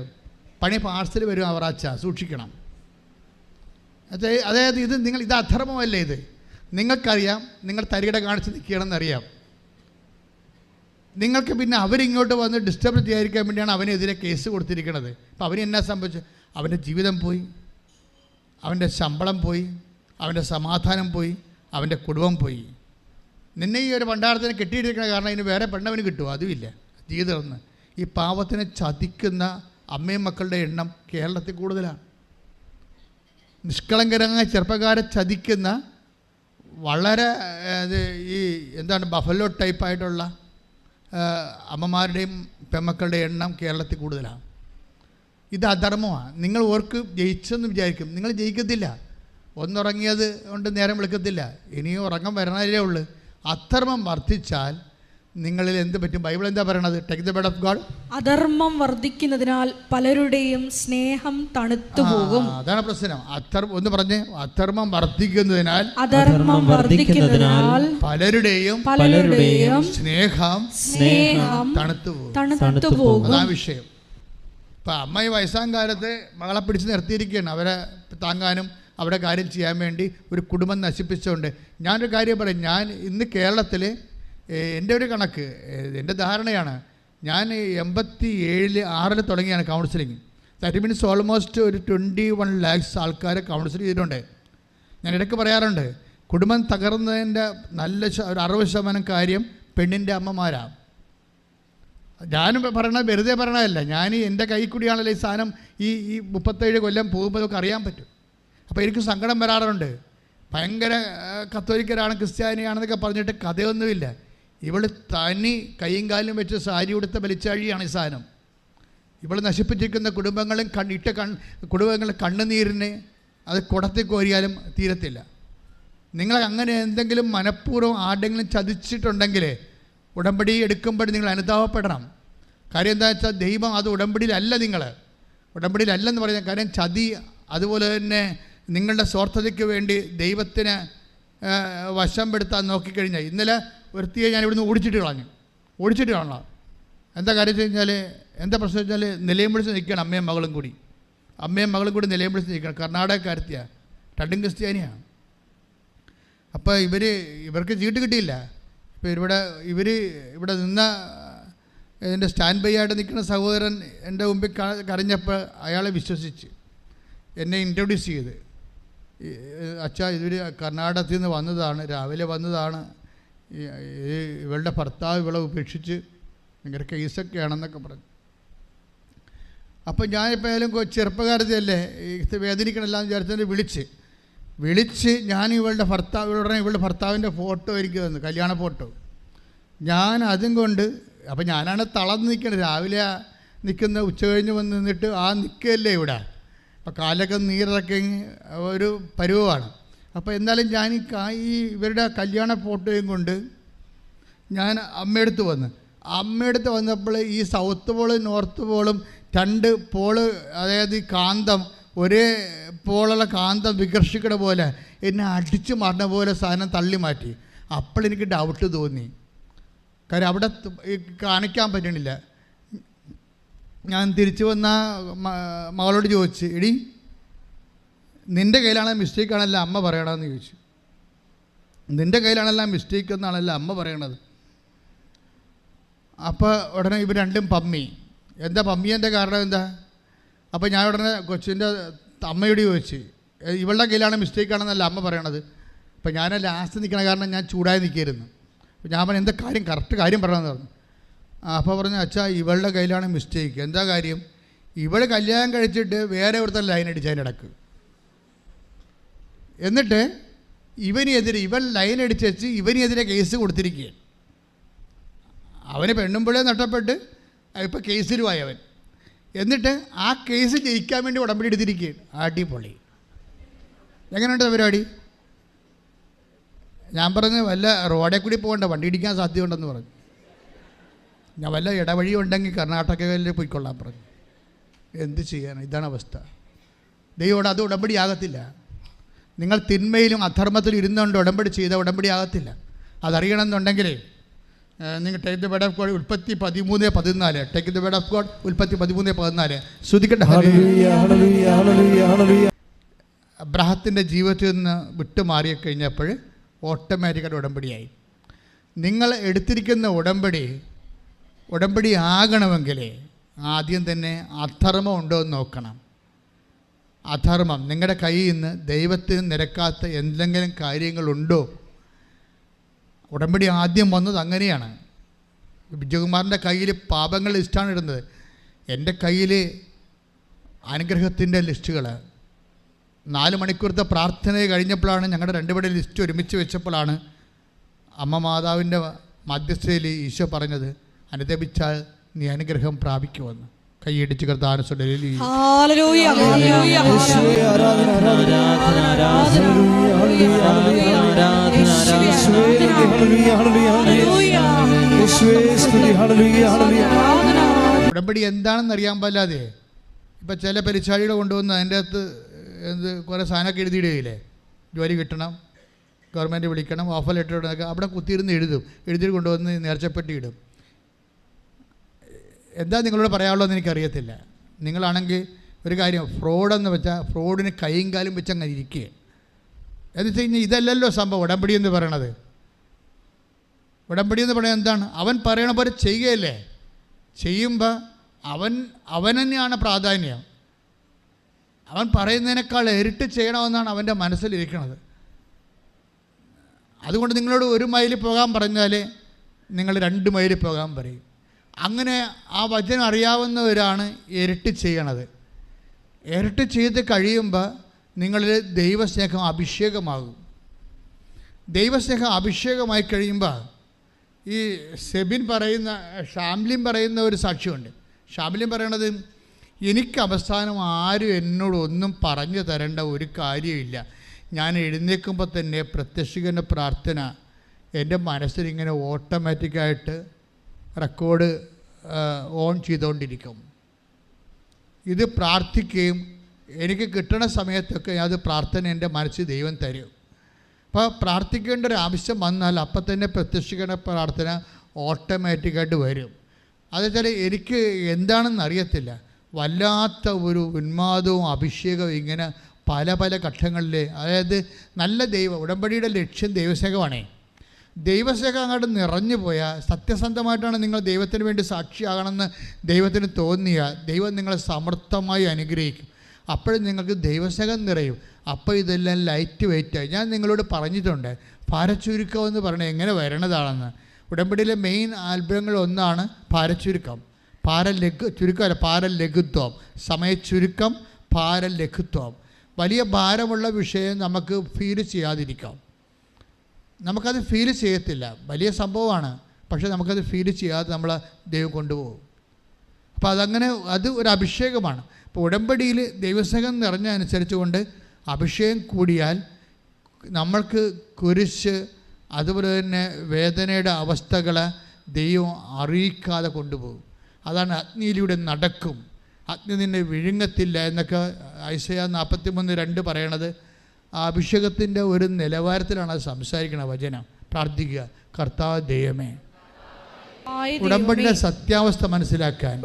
D: പണി പാർസൽ വരും. അവറാച്ച സൂക്ഷിക്കണം. അതായത് ഇത് അധർമ്മമല്ലേ? ഇത് നിങ്ങൾക്കറിയാം. നിങ്ങൾ തരികിട കാണിച്ച് നിൽക്കണമെന്നറിയാം. നിങ്ങൾക്ക് പിന്നെ അവരിങ്ങോട്ട് വന്ന് ഡിസ്റ്റർബ് ചെയ്യാതിരിക്കാൻ വേണ്ടിയാണ് അവനെതിരെ കേസ് കൊടുത്തിരിക്കുന്നത്. അപ്പോൾ അവന് എന്നാ സംഭവിച്ചു? അവൻ്റെ ജീവിതം പോയി, അവൻ്റെ ശമ്പളം പോയി, അവൻ്റെ സമാധാനം പോയി, അവൻ്റെ കുടുംബം പോയി. നിന്നെ ഈ ഒരു പണ്ടാരത്തിന് കെട്ടിയിട്ടിരിക്കണ കാരണം ഇനി വേറെ പെണ്ണവന് കിട്ടുമോ? അതുമില്ല. ജീവിതം ഒന്ന് ഈ പാവത്തിനെ ചതിക്കുന്ന അമ്മയും മക്കളുടെ എണ്ണം കേരളത്തിൽ കൂടുതലാണ്. നിഷ്കളങ്കരമായ ചെറുപ്പക്കാരെ ചതിക്കുന്ന വളരെ ഈ ബഫലോ ടൈപ്പായിട്ടുള്ള അമ്മമാരുടെയും പെമ്മക്കളുടെ എണ്ണം കേരളത്തിൽ കൂടുതലാണ്. ഇത് അധർമ്മമാണ്. നിങ്ങൾ ഓർക്ക് ജയിച്ചെന്ന് വിചാരിക്കും. നിങ്ങൾ ജയിക്കത്തില്ല. ഒന്നുറങ്ങിയത് കൊണ്ട് നേരം വിളിക്കത്തില്ല. ഇനിയും ഉറങ്ങാൻ വരണതല്ലേ ഉള്ളൂ. അധർമ്മം വർദ്ധിച്ചാൽ നിങ്ങളിൽ എന്ത് പറ്റും? ബൈബിൾ എന്താ പറയണത്? Take the word of God.
B: അധർമ്മം വർദ്ധിക്കുന്നതിനാൽ പലരുടെയും സ്നേഹം തണുത്തു പോകും.
D: അതാണ് പ്രശ്നം. ഒന്ന് പറഞ്ഞേ. അധർമ്മം വർദ്ധിക്കുന്നതിനാൽ പലരുടെയും സ്നേഹം തണുത്തു പോകും. അതാ വിഷയം. ഇപ്പം അമ്മ ഈ വയസ്സാം കാലത്ത് മകളെ പിടിച്ച് നിർത്തിയിരിക്കുകയാണ്. അവരെ താങ്ങാനും അവിടെ കാര്യം ചെയ്യാൻ വേണ്ടി ഒരു കുടുംബം നശിപ്പിച്ചുകൊണ്ട്. ഞാനൊരു കാര്യം പറയാം. ഞാൻ ഇന്ന് കേരളത്തിൽ എൻ്റെ ഒരു കണക്ക്, എൻ്റെ ധാരണയാണ്, ഞാൻ 87-6 തുടങ്ങിയാണ് കൗൺസിലിങ്. ദാറ്റ് മീൻസ് ഓൾമോസ്റ്റ് ഒരു 21 lakhs ആൾക്കാരെ കൗൺസിൽ ചെയ്തിട്ടുണ്ട്. ഞാൻ ഇടയ്ക്ക് പറയാറുണ്ട്, കുടുംബം തകർന്നതിൻ്റെ നല്ല ഒരു 60% കാര്യം പെണ്ണിൻ്റെ അമ്മമാരാണ്. ഞാനും പറയണത് വെറുതെ പറയണതല്ല. ഞാൻ എൻ്റെ കൈ കൂടിയാണല്ലോ ഈ സാധനം ഈ 37 കൊല്ലം പോകുമ്പോൾ നമുക്ക് അറിയാൻ പറ്റും. അപ്പോൾ എനിക്ക് സങ്കടം വരാറുണ്ട്. ഭയങ്കര കത്തോലിക്കരാണ്, ക്രിസ്ത്യാനിയാണെന്നൊക്കെ പറഞ്ഞിട്ട് കഥയൊന്നുമില്ല. ഇവൾ തനി കൈയും കാലും വെച്ച് സാരി ഉടുത്ത വലിച്ചാഴിയാണ് ഈ സാധനം. ഇവൾ നശിപ്പിച്ചിരിക്കുന്ന കുടുംബങ്ങളുടെ കണ്ണുനീരിന് അത് കുടത്തിൽ കോരിയാലും തീരത്തില്ല. നിങ്ങൾ അങ്ങനെ എന്തെങ്കിലും മനഃപൂർവ്വം ആരുടെങ്കിലും ചതിച്ചിട്ടുണ്ടെങ്കിൽ ഉടമ്പടി എടുക്കുമ്പോൾ നിങ്ങൾ അനുതാപപ്പെടണം. കാര്യം എന്താ വെച്ചാൽ ദൈവം അത് ഉടമ്പടിയിലല്ലെന്ന് പറയുന്ന കാര്യം ചതി. അതുപോലെ തന്നെ നിങ്ങളുടെ സ്വാർത്ഥതയ്ക്ക് വേണ്ടി ദൈവത്തിന് വശം പെടുത്താൻ നോക്കിക്കഴിഞ്ഞാൽ, ഇന്നലെ ഒരുത്തിയെ ഞാൻ ഇവിടുന്ന് ഓടിച്ചിട്ട് കളഞ്ഞു. എന്താ കാര്യം വെച്ച് കഴിഞ്ഞാൽ, എന്താ പ്രശ്നം വെച്ചാൽ നിലയം പിടിച്ച് നിൽക്കുകയാണ് അമ്മയും മകളും കൂടി നിലയം പിടിച്ച് നിൽക്കണം. കർണാടകക്കാരത്തിയാണ്, രണ്ടും ക്രിസ്ത്യാനിയാണ്. അപ്പോൾ ഇവർക്ക് ചീട്ട് കിട്ടിയില്ല. ഇപ്പോൾ ഇവിടെ നിന്ന എൻ്റെ സ്റ്റാൻഡ് ബൈ ആയിട്ട് നിൽക്കുന്ന സഹോദരൻ എൻ്റെ മുമ്പിൽ കരഞ്ഞപ്പോൾ അയാളെ വിശ്വസിച്ച് എന്നെ ഇൻട്രൊഡ്യൂസ് ചെയ്ത്, അച്ഛാ ഇവർ കർണാടകത്തിൽ നിന്ന് വന്നതാണ്, രാവിലെ വന്നതാണ്, ഇവളുടെ ഭർത്താവ് ഇവളെ ഉപേക്ഷിച്ച് ഭയങ്കര കേസൊക്കെയാണെന്നൊക്കെ പറഞ്ഞു. അപ്പം ഞാനിപ്പോൾ ഏതായാലും ചെറുപ്പകാരത്തെയല്ലേ വേദനിക്കണമെല്ലാം വിചാരിച്ചതിന് വിളിച്ച് ഞാൻ ഇവളുടെ ഭർത്താവിൻ്റെ ഫോട്ടോ എനിക്ക് തന്നു, കല്യാണ ഫോട്ടോ. ഞാൻ അതും കൊണ്ട് അപ്പം ഞാനാണ് തളർന്ന് നിൽക്കുന്നത്. രാവിലെ നിൽക്കുന്ന ഉച്ച കഴിഞ്ഞ് വന്ന് നിന്നിട്ട് ആ നിൽക്കുകയല്ലേ ഇവിടെ. അപ്പം കാലൊക്കെ നീരിറക്കി ഒരു പരുവമാണ്. അപ്പോൾ എന്നാലും ഞാൻ ഈ ഇവരുടെ കല്യാണ ഫോട്ടോയും കൊണ്ട് ഞാൻ അമ്മയടുത്ത് വന്നപ്പോൾ ഈ സൗത്ത് പോളും നോർത്ത് പോളും 2 പോള്, അതായത് ഈ കാന്തം ഒരേ പോളുള്ള കാന്തം വികർഷിക്കണ പോലെ എന്നെ അടിച്ചു മാറുന്ന പോലെ സാധനം തള്ളി മാറ്റി. അപ്പോൾ എനിക്ക് ഡൗട്ട് തോന്നി. കാര്യം അവിടെ കാണിക്കാൻ പറ്റണില്ല. ഞാൻ തിരിച്ചു വന്ന മകളോട് ചോദിച്ചു, എടി നിൻ്റെ കയ്യിലാണ് മിസ്റ്റേക്കാണല്ലോ അമ്മ പറയണമെന്ന് ചോദിച്ചു. നിൻ്റെ കയ്യിലാണല്ലോ മിസ്റ്റേക്ക് എന്നാണല്ലോ അമ്മ പറയണത്. അപ്പോൾ ഉടനെ ഇവർ രണ്ടും പമ്മി. എന്താ പമ്മിയൻ്റെ കാരണം എന്താ? അപ്പോൾ ഞാൻ ഉടനെ കൊച്ചിൻ്റെ അമ്മയോട് ചോദിച്ചു, ഇവളുടെ കയ്യിലാണ് മിസ്റ്റേക്കാണെന്നല്ല അമ്മ പറയണത്. അപ്പോൾ ഞാൻ ലാസ്റ്റ് നിൽക്കണ കാരണം ഞാൻ ചൂടായി നിൽക്കുകയായിരുന്നു. അപ്പോൾ ഞാൻ പറഞ്ഞു, എന്താ കാര്യം, കറക്റ്റ് കാര്യം പറയണമെന്ന് പറഞ്ഞു. അപ്പോൾ പറഞ്ഞു, അച്ഛാ ഇവളുടെ കയ്യിലാണ് മിസ്റ്റേക്ക്. എന്താ കാര്യം? ഇവൾ കല്യാണം കഴിച്ചിട്ട് വേറെ ഒരുത്തൻ ലൈൻ അടിച്ച് അതിനിടക്ക്. എന്നിട്ട് ഇവൻ ലൈൻ അടിച്ച് വെച്ച് ഇവനെതിരെ കേസ് കൊടുത്തിരിക്കുകയാണ്. അവന് പെണ്ണുമ്പിളെ നഷ്ടപ്പെട്ട് ഇപ്പോൾ കേസിലുമായി അവൻ. എന്നിട്ട് ആ കേസ് ജയിക്കാൻ വേണ്ടി ഉടമ്പടി എടുത്തിരിക്കുകയാണ്. അടിപൊളി. എങ്ങനെയുണ്ട് പരിപാടി? ഞാൻ പറഞ്ഞു, വല്ല റോഡേ കൂടി പോകണ്ട, വണ്ടി ഇടിക്കാൻ സാധ്യതയുണ്ടെന്ന് പറഞ്ഞു. ഞാൻ വല്ല ഇടവഴി ഉണ്ടെങ്കിൽ കർണാടകയിൽ പോയിക്കൊള്ളാൻ പറഞ്ഞു. എന്ത് ചെയ്യാൻ? ഇതാണ് അവസ്ഥ. ദൈവോട് അത് ഉടമ്പടി ആകത്തില്ല. നിങ്ങൾ തിന്മയിലും അധർമ്മത്തിലും ഇരുന്നുകൊണ്ട് ഉടമ്പടി ചെയ്ത ഉടമ്പടി ആകത്തില്ല. അതറിയണമെന്നുണ്ടെങ്കിൽ നിങ്ങൾ take the word of God ഉൽപ്പത്തി 13:14. Take the word of God ഉൽപ്പത്തി 13:14. ശ്രദ്ധിക്കട്ടെ. അബ്രഹത്തിൻ്റെ ജീവിതത്തിൽ നിന്ന് വിട്ടുമാറി കഴിഞ്ഞപ്പോൾ ഓട്ടോമാറ്റിക്കായിട്ട് ഉടമ്പടിയായി. നിങ്ങൾ എടുത്തിരിക്കുന്ന ഉടമ്പടി ആകണമെങ്കിൽ ആദ്യം തന്നെ അധർമ്മം ഉണ്ടോ എന്ന് നോക്കണം. അധർമ്മം നിങ്ങളുടെ കയ്യിൽ നിന്ന് ദൈവത്തിന് നിരക്കാത്ത എന്തെങ്കിലും കാര്യങ്ങളുണ്ടോ? ഉടമ്പടി ആദ്യം വന്നത് അങ്ങനെയാണ്. വിജയകുമാറിൻ്റെ കയ്യിൽ പാപങ്ങൾ ലിസ്റ്റാണ് ഇടുന്നത്. എൻ്റെ കയ്യിൽ അനുഗ്രഹത്തിൻ്റെ ലിസ്റ്റുകൾ. 4 മണിക്കൂറത്തെ പ്രാർത്ഥന കഴിഞ്ഞപ്പോഴാണ് ഞങ്ങളുടെ 2 പേരുടെ ലിസ്റ്റ് ഒരുമിച്ച് വെച്ചപ്പോഴാണ് അമ്മ മാതാവിൻ്റെ മധ്യസ്ഥയിൽ ഈശോ പറഞ്ഞത്, അനുദപിച്ചാൽ നീ അനുഗ്രഹം പ്രാപിക്കുമെന്ന്. കൈയടിച്ച് കർത്താനുസരിച്ച് ഉടമ്പടി എന്താണെന്ന് അറിയാൻ പാടില്ലാതെ ഇപ്പം ചില പരിചാരികളെ കൊണ്ടുവന്ന് അതിൻ്റെ അകത്ത് കുറേ സാധനമൊക്കെ എഴുതിയിടുകയില്ലേ, ജോലി കിട്ടണം, ഗവൺമെൻറ് വിളിക്കണം, ഓഫർ ലെറ്റർ ഇടണമൊക്കെ അവിടെ കുത്തിയിരുന്ന് എഴുതി കൊണ്ടുവന്ന് നേർച്ചപ്പെട്ടി ഇടും. എന്താ നിങ്ങളോട് പറയാനുള്ളതെന്ന് എനിക്കറിയത്തില്ല. നിങ്ങളാണെങ്കിൽ ഒരു കാര്യം, ഫ്രോഡെന്ന് വെച്ചാൽ ഫ്രോഡിന് കൈയും കാലും വെച്ച് അങ്ങനെ ഇരിക്കുക. എന്ന് വെച്ച് കഴിഞ്ഞാൽ ഇതല്ലല്ലോ സംഭവം ഉടമ്പടി എന്ന് പറയണത്. ഉടമ്പടി എന്ന് പറയുന്നത് എന്താണ്? അവൻ പറയണ പോലെ ചെയ്യുകയല്ലേ. ചെയ്യുമ്പോൾ അവൻ തന്നെയാണ് പ്രാധാന്യം. അവൻ പറയുന്നതിനേക്കാൾ ഇരട്ടി ചെയ്യണമെന്നാണ് അവൻ്റെ മനസ്സിലിരിക്കുന്നത്. അതുകൊണ്ട് നിങ്ങളോട് 1 മൈൽ പോകാൻ പറഞ്ഞാൽ നിങ്ങൾ 2 മൈൽ പോകാൻ പറയും. അങ്ങനെ ആ വചനം അറിയാവുന്നവരാണ് ഇരട്ടി ചെയ്യണത്. ഇരട്ടി ചെയ്ത് കഴിയുമ്പോൾ നിങ്ങളിൽ ദൈവസ്നേഹം അഭിഷേകമാകും. ദൈവസ്നേഹം അഭിഷേകമായി കഴിയുമ്പോൾ ഈ ഷാംലിൻ പറയുന്ന ഒരു സാക്ഷ്യമുണ്ട്. ഷാംലിൻ പറയണത്, എനിക്ക് അവസാനം ആരും എന്നോടൊന്നും പറഞ്ഞു തരേണ്ട ഒരു കാര്യമില്ല. ഞാൻ എഴുന്നേൽക്കുമ്പോൾ തന്നെ പ്രത്യക്ഷീകരണ പ്രാർത്ഥന എൻ്റെ മനസ്സിലിങ്ങനെ ഓട്ടോമാറ്റിക്കായിട്ട് റെക്കോർഡ് ഓൺ ചെയ്തുകൊണ്ടിരിക്കും. ഇത് പ്രാർത്ഥിക്കുകയും എനിക്ക് കിട്ടുന്ന സമയത്തൊക്കെ അത് പ്രാർത്ഥന എൻ്റെ മനസ്സിൽ ദൈവം തരും. അപ്പോൾ പ്രാർത്ഥിക്കേണ്ട ഒരു ആവശ്യം വന്നാൽ അപ്പം തന്നെ പ്രത്യക്ഷീകരണ പ്രാർത്ഥന ഓട്ടോമാറ്റിക്കായിട്ട് വരും. അതെന്നുവെച്ചാൽ എനിക്ക് എന്താണെന്ന് അറിയത്തില്ല, വല്ലാത്ത ഒരു ഉന്മാദവും അഭിഷേകവും ഇങ്ങനെ പല ഘട്ടങ്ങളിൽ. അതായത് നല്ല ഉടമ്പടിയുടെ ലക്ഷ്യം ദൈവസ്നേഹമാണേ. ദൈവസ്നേഹം അങ്ങോട്ട് നിറഞ്ഞു പോയാൽ, സത്യസന്ധമായിട്ടാണ് നിങ്ങൾ ദൈവത്തിന് വേണ്ടി സാക്ഷിയാകണമെന്ന് ദൈവത്തിന് തോന്നിയാൽ ദൈവം നിങ്ങളെ സമർത്ഥമായി അനുഗ്രഹിക്കും. അപ്പോഴും നിങ്ങൾക്ക് ദൈവസ്നേഹം നിറയും. അപ്പോൾ ഇതെല്ലാം ലൈറ്റ് വെയിറ്റായി. ഞാൻ നിങ്ങളോട് പറഞ്ഞിട്ടുണ്ട്, ഭാരച്ചുരുക്കം എന്ന് പറയുന്നത് എങ്ങനെ വരണതാണെന്ന്. ഉടമ്പടിയിലെ മെയിൻ അത്ഭുതങ്ങൾ ഒന്നാണ് ഭാരച്ചുരുക്കം. ചുരുക്കമല്ല, പാരലഘുത്വം, സമയച്ചുരുക്കം, ഭാരലഘുത്വം. വലിയ ഭാരമുള്ള വിഷയം നമുക്ക് ഫീൽ ചെയ്യാതിരിക്കാം. നമുക്കത് ഫീൽ ചെയ്യത്തില്ല, വലിയ സംഭവമാണ്, പക്ഷേ നമുക്കത് ഫീൽ ചെയ്യാതെ നമ്മളെ ദൈവം കൊണ്ടുപോകും. അപ്പോൾ അത് ഒരു അഭിഷേകമാണ്. അപ്പോൾ ഉടമ്പടിയിൽ ദൈവസ്നേഹം നിറഞ്ഞ അനുസരിച്ച് കൊണ്ട് അഭിഷേകം കൂടിയാൽ നമ്മൾക്ക് കുരിശ്, അതുപോലെ തന്നെ വേദനയുടെ അവസ്ഥകളെ ദൈവം അറിയിക്കാതെ കൊണ്ടുപോകും. അതാണ് അഗ്നിയിലൂടെ നടക്കും, അഗ്നി നിന്നെ വിഴുങ്ങത്തില്ല എന്നൊക്കെ ഐസയ 43:2 പറയണത്. ആ അഭിഷേകത്തിൻ്റെ ഒരു നിലവാരത്തിലാണ് അത് സംസാരിക്കണ വചനം. പ്രാർത്ഥിക്കുക, കർത്താവ് ദൈവമേ, ഉടമ്പടിയുടെ സത്യാവസ്ഥ മനസ്സിലാക്കാൻ,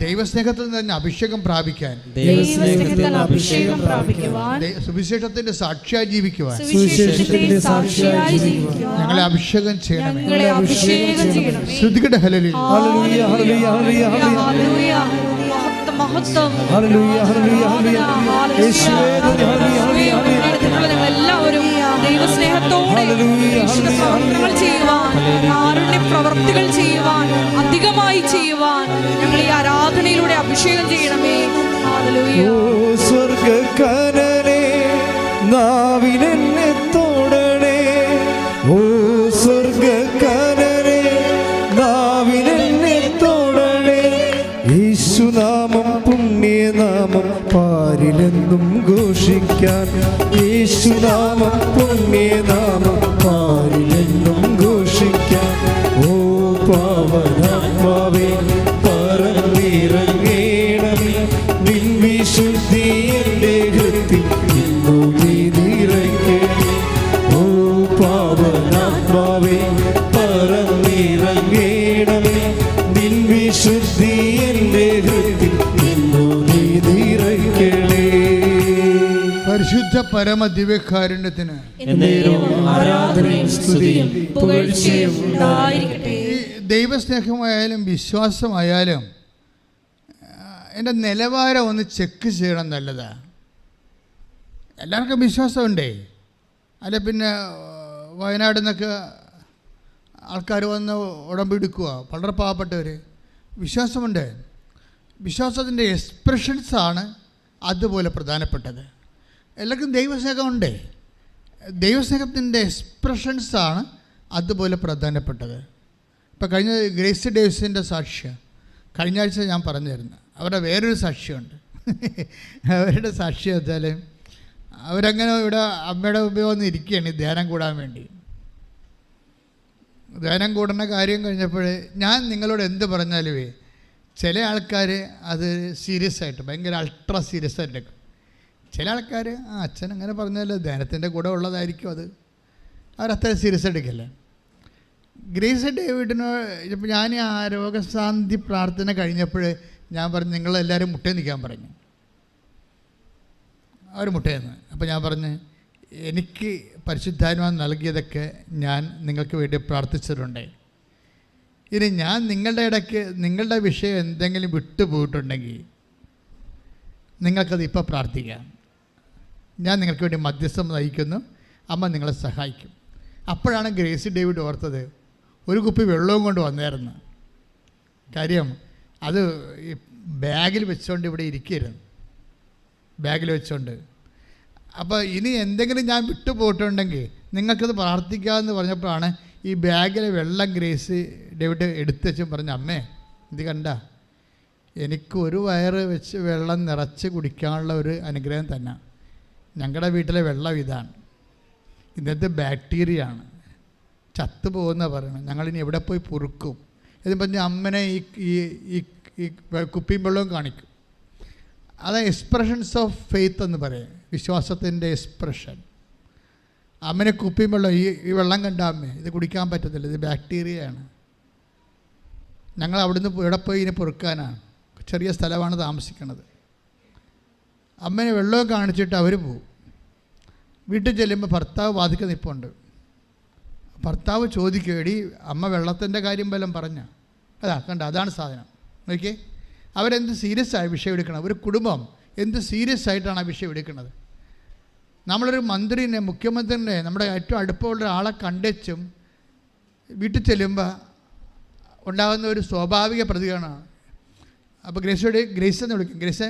D: ദൈവസ്നേഹത്തിൽ നിന്ന് അഭിഷേകം പ്രാപിക്കാൻ, സുവിശേഷത്തിന്റെ സാക്ഷിയായി ജീവിക്കുവാൻ ഞങ്ങളെ അഭിഷേകം ചെയ്യണമേ. ശ്രുതികട്ടെ ഹല്ലേലൂയ.
B: എല്ലാവരും ദൈവസ്നേഹത്തോടെ പ്രവർത്തനങ്ങൾ ചെയ്യുവാൻ, കാരുണ്യ പ്രവർത്തികൾ ചെയ്യുവാൻ, അധികമായി ചെയ്യുവാൻ ഞങ്ങൾ ഈ ആരാധനയിലൂടെ അഭിഷേകം ചെയ്യണമേ.
A: സ്വർഗക്കനനെ നാവിനെന്നെ തൊടണേ, ഓ സ്വർഗക്കനനെ നാവിനെന്നെ തൊടണേ, യേശുനാമം പുണ്യനാമം പാരിലെന്നും ഘോഷിക്കാൻ, യേശുനാമം പുണ്യനാമം പാരിലെന്നും ഘോഷിക്കാൻ. ഓ പാവനാത്മാവേ പറന്നിറങ്ങേണമേ, നിൻ വിശുദ്ധി എൻ്റെ ഹൃത്തിൽ ഇന്നു നീ നിറയ്ക്കണേ. ഓ പാവനാത്മാവേ പറന്നിറങ്ങേണമേ, നിൻ വിശുദ്ധി എൻ്റെ ഹൃത്തിൽ ഇന്നു നീ നിറയ്ക്കണേ.
D: പരിശുദ്ധ പരമ ദിവ്യകാരുണ്യത്തിന് ദൈവസ്നേഹമായാലും വിശ്വാസമായാലും എൻ്റെ നിലവാരം ഒന്ന് ചെക്ക് ചെയ്യണം, നല്ലതാണ്. എല്ലാവർക്കും വിശ്വാസമുണ്ടേ, അല്ല പിന്നെ വയനാട് നിന്നൊക്കെ ആൾക്കാർ വന്ന് ഉടമ്പെടുക്കുക, വളരെ പാവപ്പെട്ടവർ. വിശ്വാസമുണ്ട്, വിശ്വാസത്തിൻ്റെ എക്സ്പ്രഷൻസാണ് അതുപോലെ പ്രധാനപ്പെട്ടത്. എല്ലാവർക്കും ദൈവസ്നേഹമുണ്ട്, ദൈവസ്നേഹത്തിൻ്റെ എക്സ്പ്രഷൻസാണ് അതുപോലെ പ്രധാനപ്പെട്ടത്. ഇപ്പോൾ കഴിഞ്ഞ ഗ്രേസി ഡേവിസിൻ്റെ സാക്ഷ്യം കഴിഞ്ഞ ആഴ്ച ഞാൻ പറഞ്ഞിരുന്നു. അവരുടെ വേറൊരു സാക്ഷ്യമുണ്ട്. അവരുടെ സാക്ഷ്യം വെച്ചാൽ അവരങ്ങനെ ഇവിടെ അമ്മയുടെ മുമ്പിൽ വന്ന് ഇരിക്കുകയാണ് ധ്യാനം കൂടാൻ വേണ്ടി. ധ്യാനം കൂടുന്ന കാര്യം കഴിഞ്ഞപ്പോൾ ഞാൻ നിങ്ങളോട് എന്ത് പറഞ്ഞാലുമേ ചില ആൾക്കാർ അത് സീരിയസ് ആയിട്ട്, ഭയങ്കര അൾട്രാ സീരിയസ് ആയിട്ട് എടുക്കും. ചില ആൾക്കാർ അച്ഛൻ അങ്ങനെ പറഞ്ഞാൽ ധ്യാനത്തിൻ്റെ കൂടെ ഉള്ളതായിരിക്കും, അത് അവരത്ര സീരിയസ് എടുക്കില്ല. ഗ്രേസ് ഡേവിഡിനോട് ഇപ്പോൾ ഞാൻ ആ രോഗശാന്തി പ്രാർത്ഥന കഴിഞ്ഞപ്പോൾ ഞാൻ പറഞ്ഞു, നിങ്ങളെല്ലാവരും മുട്ടേ നിൽക്കാൻ പറഞ്ഞു. അവർ മുട്ടയെന്ന്. അപ്പോൾ ഞാൻ പറഞ്ഞു, എനിക്ക് പരിശുദ്ധാത്മാവ് നൽകിയതൊക്കെ ഞാൻ നിങ്ങൾക്ക് വേണ്ടി പ്രാർത്ഥിച്ചിട്ടുണ്ട്. ഇനി ഞാൻ നിങ്ങളുടെ ഇടയ്ക്ക് നിങ്ങളുടെ വിഷയം എന്തെങ്കിലും വിട്ടുപോയിട്ടുണ്ടെങ്കിൽ നിങ്ങൾക്കത് ഇപ്പോൾ പ്രാർത്ഥിക്കാം. ഞാൻ നിങ്ങൾക്ക് വേണ്ടി മധ്യസ്ഥം നയിക്കുന്നു, അമ്മ നിങ്ങളെ സഹായിക്കും. അപ്പോഴാണ് ഗ്രേസി ഡേവിഡ് ഓർത്തത്, ഒരു കുപ്പി വെള്ളവും കൊണ്ട് വന്നായിരുന്നു. കാര്യം അത് ഈ ബാഗിൽ വെച്ചുകൊണ്ട് ഇവിടെ ഇരിക്കരുത്, ബാഗിൽ വെച്ചുകൊണ്ട്. അപ്പോൾ ഇനി എന്തെങ്കിലും ഞാൻ വിട്ടുപോയിട്ടുണ്ടെങ്കിൽ നിങ്ങൾക്കത് പ്രാർത്ഥിക്കാമെന്ന് പറഞ്ഞപ്പോഴാണ് ഈ ബാഗിലെ വെള്ളം ഗ്രേസി ഡേവിഡ് എടുത്തുവെച്ചും പറഞ്ഞു, അമ്മേ ഇത് കണ്ട, എനിക്ക് ഒരു വയറ് വെച്ച് വെള്ളം നിറച്ച് കുടിക്കാനുള്ള ഒരു അനുഗ്രഹം തന്നെ. ഞങ്ങളുടെ വീട്ടിലെ വെള്ളം ഇതാണ്, ഇന്നത്തെ ബാക്ടീരിയ ആണ്, ചത്തുപോകുന്ന പറയണം, ഞങ്ങളിനി എവിടെ പോയി പൊറുക്കും എന്ന് പറഞ്ഞ് അമ്മനെ ഈ കുപ്പിയും വെള്ളവും കാണിക്കും. അത് എക്സ്പ്രഷൻസ് ഓഫ് ഫെയ്ത്ത് എന്ന് പറയും, വിശ്വാസത്തിൻ്റെ എക്സ്പ്രഷൻ. അമ്മനെ കുപ്പിയും വെള്ളം, ഈ വെള്ളം കണ്ട അമ്മേ ഇത് കുടിക്കാൻ പറ്റത്തില്ല, ഇത് ബാക്ടീരിയയാണ്, ഞങ്ങൾ അവിടുന്ന് എവിടെ പോയി ഇതിനെ പൊറുക്കാനാണ്, ചെറിയ സ്ഥലമാണ് താമസിക്കുന്നത്. അമ്മനെ വെള്ളവും കാണിച്ചിട്ട് അവർ പോകും. വീട്ടിൽ ചെല്ലുമ്പോൾ ഭർത്താവ് വാതിക്കൽ നിൽപ്പുണ്ട്. ഭർത്താവ് ചോദിക്കും, എടി അമ്മ വെള്ളത്തിൻ്റെ കാര്യം വല്ലതും പറഞ്ഞ? കണ്ട, അതാണ് സാധനം. നോക്കിയേ, അവരെന്ത് സീരിയസ് ആയ വിഷയം എടുക്കണം, ഒരു കുടുംബം എന്ത് സീരിയസ് ആയിട്ടാണ് ആ വിഷയം എടുക്കുന്നത്. നമ്മളൊരു മന്ത്രിനെ, മുഖ്യമന്ത്രിനെ, നമ്മുടെ ഏറ്റവും അടുപ്പമുള്ള ആളെ കണ്ടുവച്ചും വീട്ടിൽ ചെല്ലുമ്പോൾ ഉണ്ടാകുന്ന ഒരു സ്വാഭാവിക പ്രതികരണമാണ്. അപ്പോൾ ഗ്രേസ് എന്ന് വിളിക്കും. ഗ്രേസേ,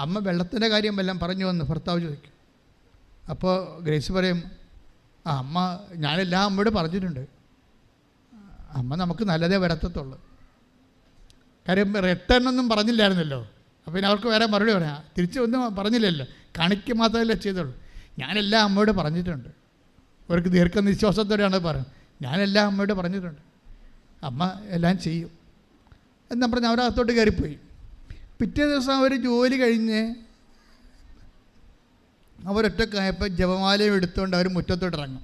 D: അമ്മ വെള്ളത്തിൻ്റെ കാര്യം എല്ലാം പറഞ്ഞു വന്ന് ഭർത്താവ് ചോദിക്കും. അപ്പോൾ ഗ്രേസ് പറയും, അമ്മ ഞാനെല്ലാം അമ്മയോട് പറഞ്ഞിട്ടുണ്ട്, അമ്മ നമുക്ക് നല്ലതേ വരത്തത്തുള്ളൂ. കാര്യം റിട്ടേൺ ഒന്നും പറഞ്ഞില്ലായിരുന്നല്ലോ. അപ്പോൾ പിന്നെ അവർക്ക് വേറെ മറുപടി പറയാം, തിരിച്ച് ഒന്നും പറഞ്ഞില്ലല്ലോ, കാണിക്ക് മാത്രമല്ലേ ചെയ്തുള്ളൂ. ഞാനെല്ലാം അമ്മയോട് പറഞ്ഞിട്ടുണ്ട്. അവർക്ക് ദീർഘനിശ്വാസത്തോടെയാണ് പറയുന്നത്, ഞാനെല്ലാം അമ്മയോട് പറഞ്ഞിട്ടുണ്ട്, അമ്മ എല്ലാം ചെയ്യും എന്ന് പറഞ്ഞ് അവരകത്തോട്ട് കയറിപ്പോയി. പിറ്റേ ദിവസം അവർ ജോലി കഴിഞ്ഞ് അവരൊറ്റക്കായപ്പോൾ ജപമാലയും എടുത്തുകൊണ്ട് അവർ മുറ്റത്തോട്ടിറങ്ങും.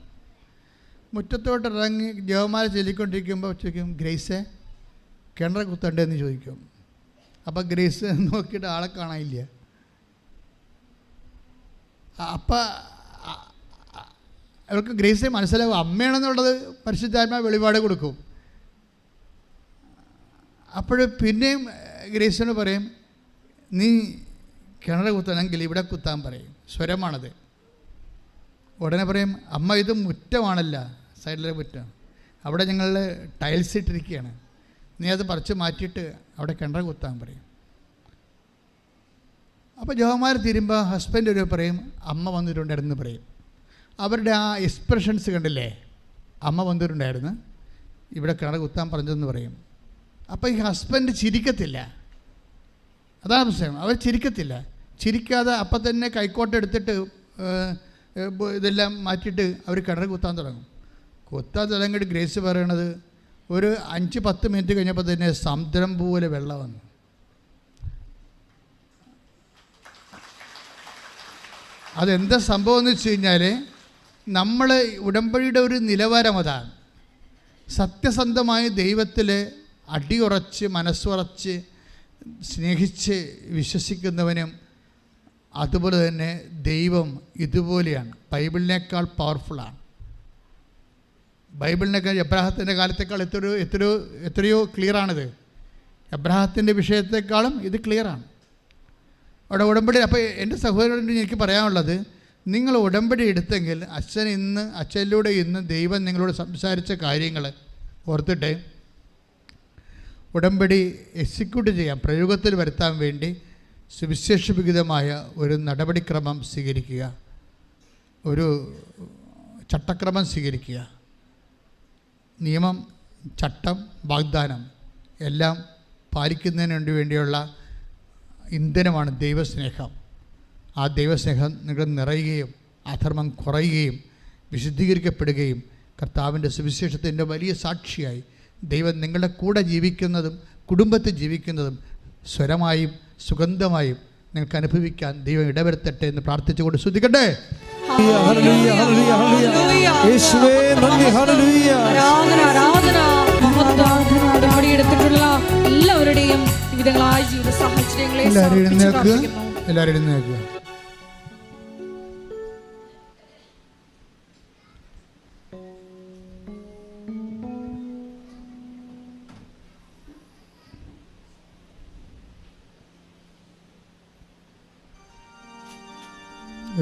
D: മുറ്റത്തോട്ടിറങ്ങി ജപമാല ചൊല്ലിക്കൊണ്ടിരിക്കുമ്പോൾ ചോദിക്കും, ഗ്രേസേ കിണർ കുത്തണ്ടെന്ന് ചോദിക്കും. അപ്പം ഗ്രേസ് നോക്കിയിട്ട് ആളെ കാണാനില്ല. അപ്പം അവർക്ക് ഗ്രേസെ മനസ്സിലാവും അമ്മയാണെന്നുള്ളത് പരിശുദ്ധാത്മാവ് വെളിപാട് കൊടുക്കും. അപ്പോൾ പിന്നെയും ഗ്രേസിനോട് പറയും, നീ കിണർ കുത്തണമെങ്കിൽ ഇവിടെ കുത്താൻ പറയും, സ്വരമാണത്. ഉടനെ പറയും, അമ്മ ഇത് മുറ്റമാണല്ല, സൈഡിലെ മുറ്റം, അവിടെ ഞങ്ങൾ ടൈൽസ് ഇട്ടിരിക്കുകയാണ്, നീ അത് പറിച്ച് മാറ്റിയിട്ട് അവിടെ കിണർ കുത്താൻ പറയും. അപ്പോൾ ജോമാർ തീരുമ്പോൾ ഹസ്ബൻഡ് ഒരു പറയും, അമ്മ വന്നിട്ടുണ്ടായിരുന്നു പറയും. അവരുടെ ആ എക്സ്പ്രഷൻസ് കണ്ടില്ലേ, അമ്മ വന്നിട്ടുണ്ടായിരുന്നു, ഇവിടെ കിണർ കുത്താൻ പറഞ്ഞതെന്ന് പറയും. അപ്പോൾ ഈ ഹസ്ബൻഡ് ചിരിക്കത്തില്ല, അതാണ് പ്രശ്നം. അവർ ചിരിക്കത്തില്ല. ചിരിക്കാതെ അപ്പം തന്നെ കൈക്കോട്ടെടുത്തിട്ട് ഇതെല്ലാം മാറ്റിയിട്ട് അവർ കിണർ കുത്താൻ തുടങ്ങും. കുത്താൻ തുടങ്ങിയിട്ട് ഗ്രേസ് പറയണത്, ഒരു 5-10 മിനിറ്റ് കഴിഞ്ഞപ്പോൾ തന്നെ സമുദ്രം പോലെ വെള്ളം വന്നു. അതെന്താ സംഭവം എന്ന് വെച്ച് കഴിഞ്ഞാൽ, നമ്മൾ ഉടമ്പടിയുടെ ഒരു നിലവാരം അതാണ്. സത്യസന്ധമായി ദൈവത്തിൽ അടിയുറച്ച് മനസ്സുറച്ച് സ്നേഹിച്ച് വിശ്വസിക്കുന്നവനും അതുപോലെ തന്നെ ദൈവം ഇതുപോലെയാണ്, ബൈബിളിനേക്കാൾ പവർഫുള്ളാണ്. ബൈബിളിനേക്കാൾ എബ്രാഹത്തിൻ്റെ കാലത്തേക്കാൾ എത്രയോ ക്ലിയറാണിത്. എബ്രാഹത്തിൻ്റെ വിഷയത്തെക്കാളും ഇത് ക്ലിയറാണ്. അവിടെ ഉടമ്പടി. അപ്പോൾ എൻ്റെ സഹോദരനോട് എനിക്ക് പറയാനുള്ളത്, നിങ്ങൾ ഉടമ്പടി എടുത്തെങ്കിൽ അച്ഛനിലൂടെ ഇന്ന് ദൈവം നിങ്ങളോട് സംസാരിച്ച കാര്യങ്ങൾ ഓർത്തിട്ട് ഉടമ്പടി എക്സിക്യൂട്ട് ചെയ്യാൻ, പ്രയോഗത്തിൽ വരുത്താൻ വേണ്ടി സുവിശേഷവിഹിതമായ ഒരു നടപടിക്രമം സ്വീകരിക്കുക, ഒരു ചട്ടക്രമം സ്വീകരിക്കുക. നിയമം, ചട്ടം, വാഗ്ദാനം എല്ലാം പാലിക്കുന്നതിന് വേണ്ടിയുള്ള ഇന്ധനമാണ് ദൈവസ്നേഹം. ആ ദൈവസ്നേഹം നിങ്ങൾ നിറയുകയും അധർമ്മം കുറയുകയും വിശുദ്ധീകരിക്കപ്പെടുകയും കർത്താവിൻ്റെ സുവിശേഷത്തിൻ്റെ വലിയ സാക്ഷിയായി ദൈവം നിങ്ങളുടെ കൂടെ ജീവിക്കുന്നതും കുടുംബത്തിൽ ജീവിക്കുന്നതും സ്വരമായും സുഗന്ധമായും നിങ്ങൾക്ക് അനുഭവിക്കാൻ ദൈവം ഇടവരുത്തട്ടെ എന്ന് പ്രാർത്ഥിച്ചുകൊണ്ട് ശ്രദ്ധിക്കട്ടെ.
B: എല്ലാവരുടെയും വിവിധങ്ങളായ ജീവിത സാഹചര്യങ്ങളെ
D: എല്ലാവരും എഴുന്നേൽക്കുക.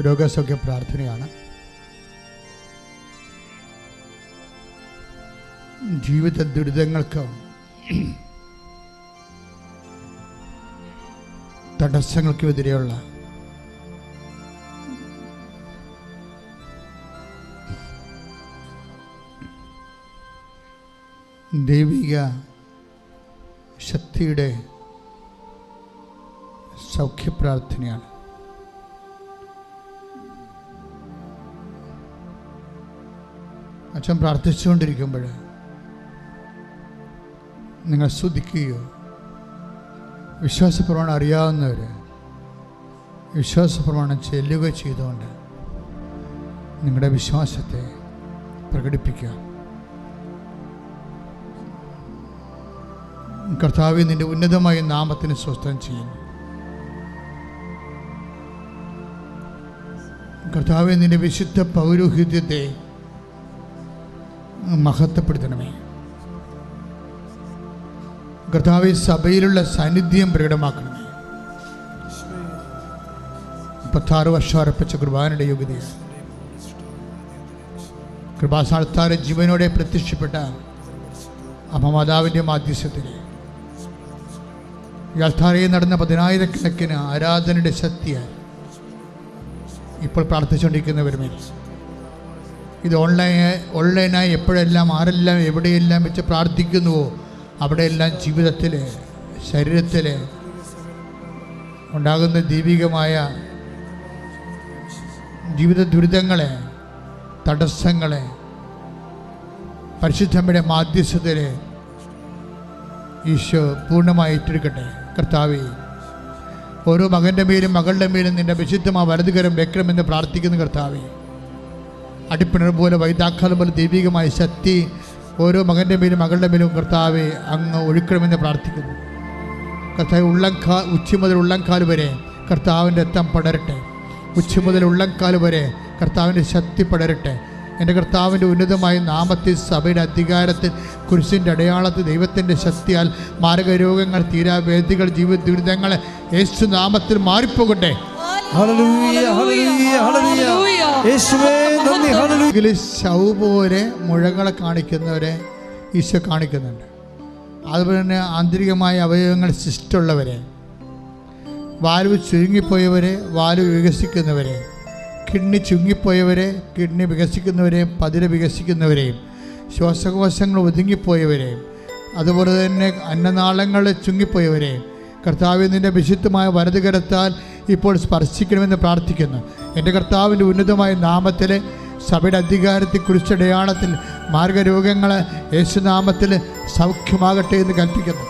D: രോഗസൗഖ്യ പ്രാർത്ഥനയാണ്. ജീവിത ദുരിതങ്ങൾക്ക് തടസ്സങ്ങൾക്കുമെതിരെയുള്ള ദൈവിക ശക്തിയുടെ സൗഖ്യപ്രാർത്ഥനയാണ്. അച്ഛൻ പ്രാർത്ഥിച്ചുകൊണ്ടിരിക്കുമ്പോൾ നിങ്ങൾ സ്തുതിക്കുകയോ, വിശ്വാസപ്രമാണം അറിയാവുന്നവർ വിശ്വാസപ്രമാണം ചെല്ലുകയോ ചെയ്തുകൊണ്ട് നിങ്ങളുടെ വിശ്വാസത്തെ പ്രകടിപ്പിക്കുക. കർത്താവേ, നിൻ്റെ ഉന്നതമായ നാമത്തിന് സ്വസ്ഥം ചെയ്യുന്നു. കർത്താവേ, നിൻ്റെ വിശുദ്ധ പൗരോഹിത്യത്തെ മഹത്വപ്പെടുത്തണമേ. കർത്താവേ, സഭയിലുള്ള സാന്നിധ്യം പ്രകടമാക്കണമേ. 36 വർഷം അർപ്പിച്ച കുർബാനയുടെ യോഗ്യതയാണ്. കൃപാസ്ഥാനത്താരെ ജീവനോടെ പ്രത്യക്ഷപ്പെട്ട അമ്മമാതാവിൻ്റെ മാധ്യസ്ഥത്തിൽ ഈ അൾത്താരയിൽ നടന്ന 10,000-കണക്കിന് ആരാധനയുടെ ശക്തിയാൽ ഇപ്പോൾ പ്രാർത്ഥിച്ചുകൊണ്ടിരിക്കുന്നവരുമേ, ഇത് ഓൺലൈനായി എപ്പോഴെല്ലാം ആരെല്ലാം എവിടെയെല്ലാം വെച്ച് പ്രാർത്ഥിക്കുന്നുവോ അവിടെയെല്ലാം ജീവിതത്തിൽ ശരീരത്തിൽ ഉണ്ടാകുന്ന ദൈവികമായ ജീവിത ദുരിതങ്ങളെ, തടസ്സങ്ങളെ പരിശുദ്ധമ്മയുടെ മാധ്യസ്ഥതയിൽ ഈശോ പൂർണ്ണമായി ഏറ്റെടുക്കട്ടെ. കർത്താവേ, ഓരോ മകൻ്റെ മേലും മകളുടെ മേലും നിൻ്റെ വിശുദ്ധമായ വലതുകരം വെക്കണമെന്ന് പ്രാർത്ഥിക്കുന്നു. കർത്താവേ, അടിപ്പിണർ പോലെ വൈതാക്കാലം പോലെ ദൈവികമായ ശക്തി ഓരോ മകൻ്റെ മേലും മകളുടെ മേലും കർത്താവെ അങ്ങ് ഒഴുക്കണമെന്ന് പ്രാർത്ഥിക്കുന്നു. കർത്താവ് ഉച്ചി മുതൽ ഉള്ളംകാൽ വരെ കർത്താവിൻ്റെ രക്തം പടരട്ടെ. ഉച്ചി മുതൽ ഉള്ളംകാൽ വരെ കർത്താവിൻ്റെ ശക്തി പടരട്ടെ. എൻ്റെ കർത്താവിൻ്റെ ഉന്നതമായ നാമത്തിൽ, സഭയുടെ അധികാരത്തിൽ, കുരിശിൻ്റെ അടയാളത്തിൽ, ദൈവത്തിൻ്റെ ശക്തിയാൽ മാരകരോഗങ്ങൾ, തീരാവേദികൾ, ജീവിത ദുരിതങ്ങൾ യേശു നാമത്തിൽ മാറിപ്പോകട്ടെ. ശവ പോലെ മുഴകളെ കാണിക്കുന്നവരെ ഈശോ കാണിക്കുന്നുണ്ട്. അതുപോലെ തന്നെ ആന്തരികമായ അവയവങ്ങൾ ശിഷ്ടമുള്ളവരെ, വാൽവ് ചുരുങ്ങിപ്പോയവരെ, വാൽവ് വികസിക്കുന്നവരെ, കിഡ്നി ചുരുങ്ങിപ്പോയവരെ, കിഡ്നി വികസിക്കുന്നവരെയും പതിരെ വികസിക്കുന്നവരെയും, ശ്വാസകോശങ്ങൾ ഒതുങ്ങിപ്പോയവരെയും, അതുപോലെ തന്നെ അന്നനാളങ്ങൾ ചുങ്ങിപ്പോയവരെയും കർത്താവ് നിൻ്റെ വിശുദ്ധമായ വലതുകരത്താൽ ഇപ്പോൾ സ്പർശിക്കണമെന്ന് പ്രാർത്ഥിക്കുന്നു. എൻ്റെ കർത്താവിൻ്റെ ഉന്നതമായ നാമത്തിൽ, സഭയുടെ അധികാരത്തിൽ, കുരിശടയാളത്തിൽ മാർഗരോഗങ്ങൾ യേശുനാമത്തിൽ സൗഖ്യമാകട്ടെ എന്ന് കൽപ്പിക്കുന്നു.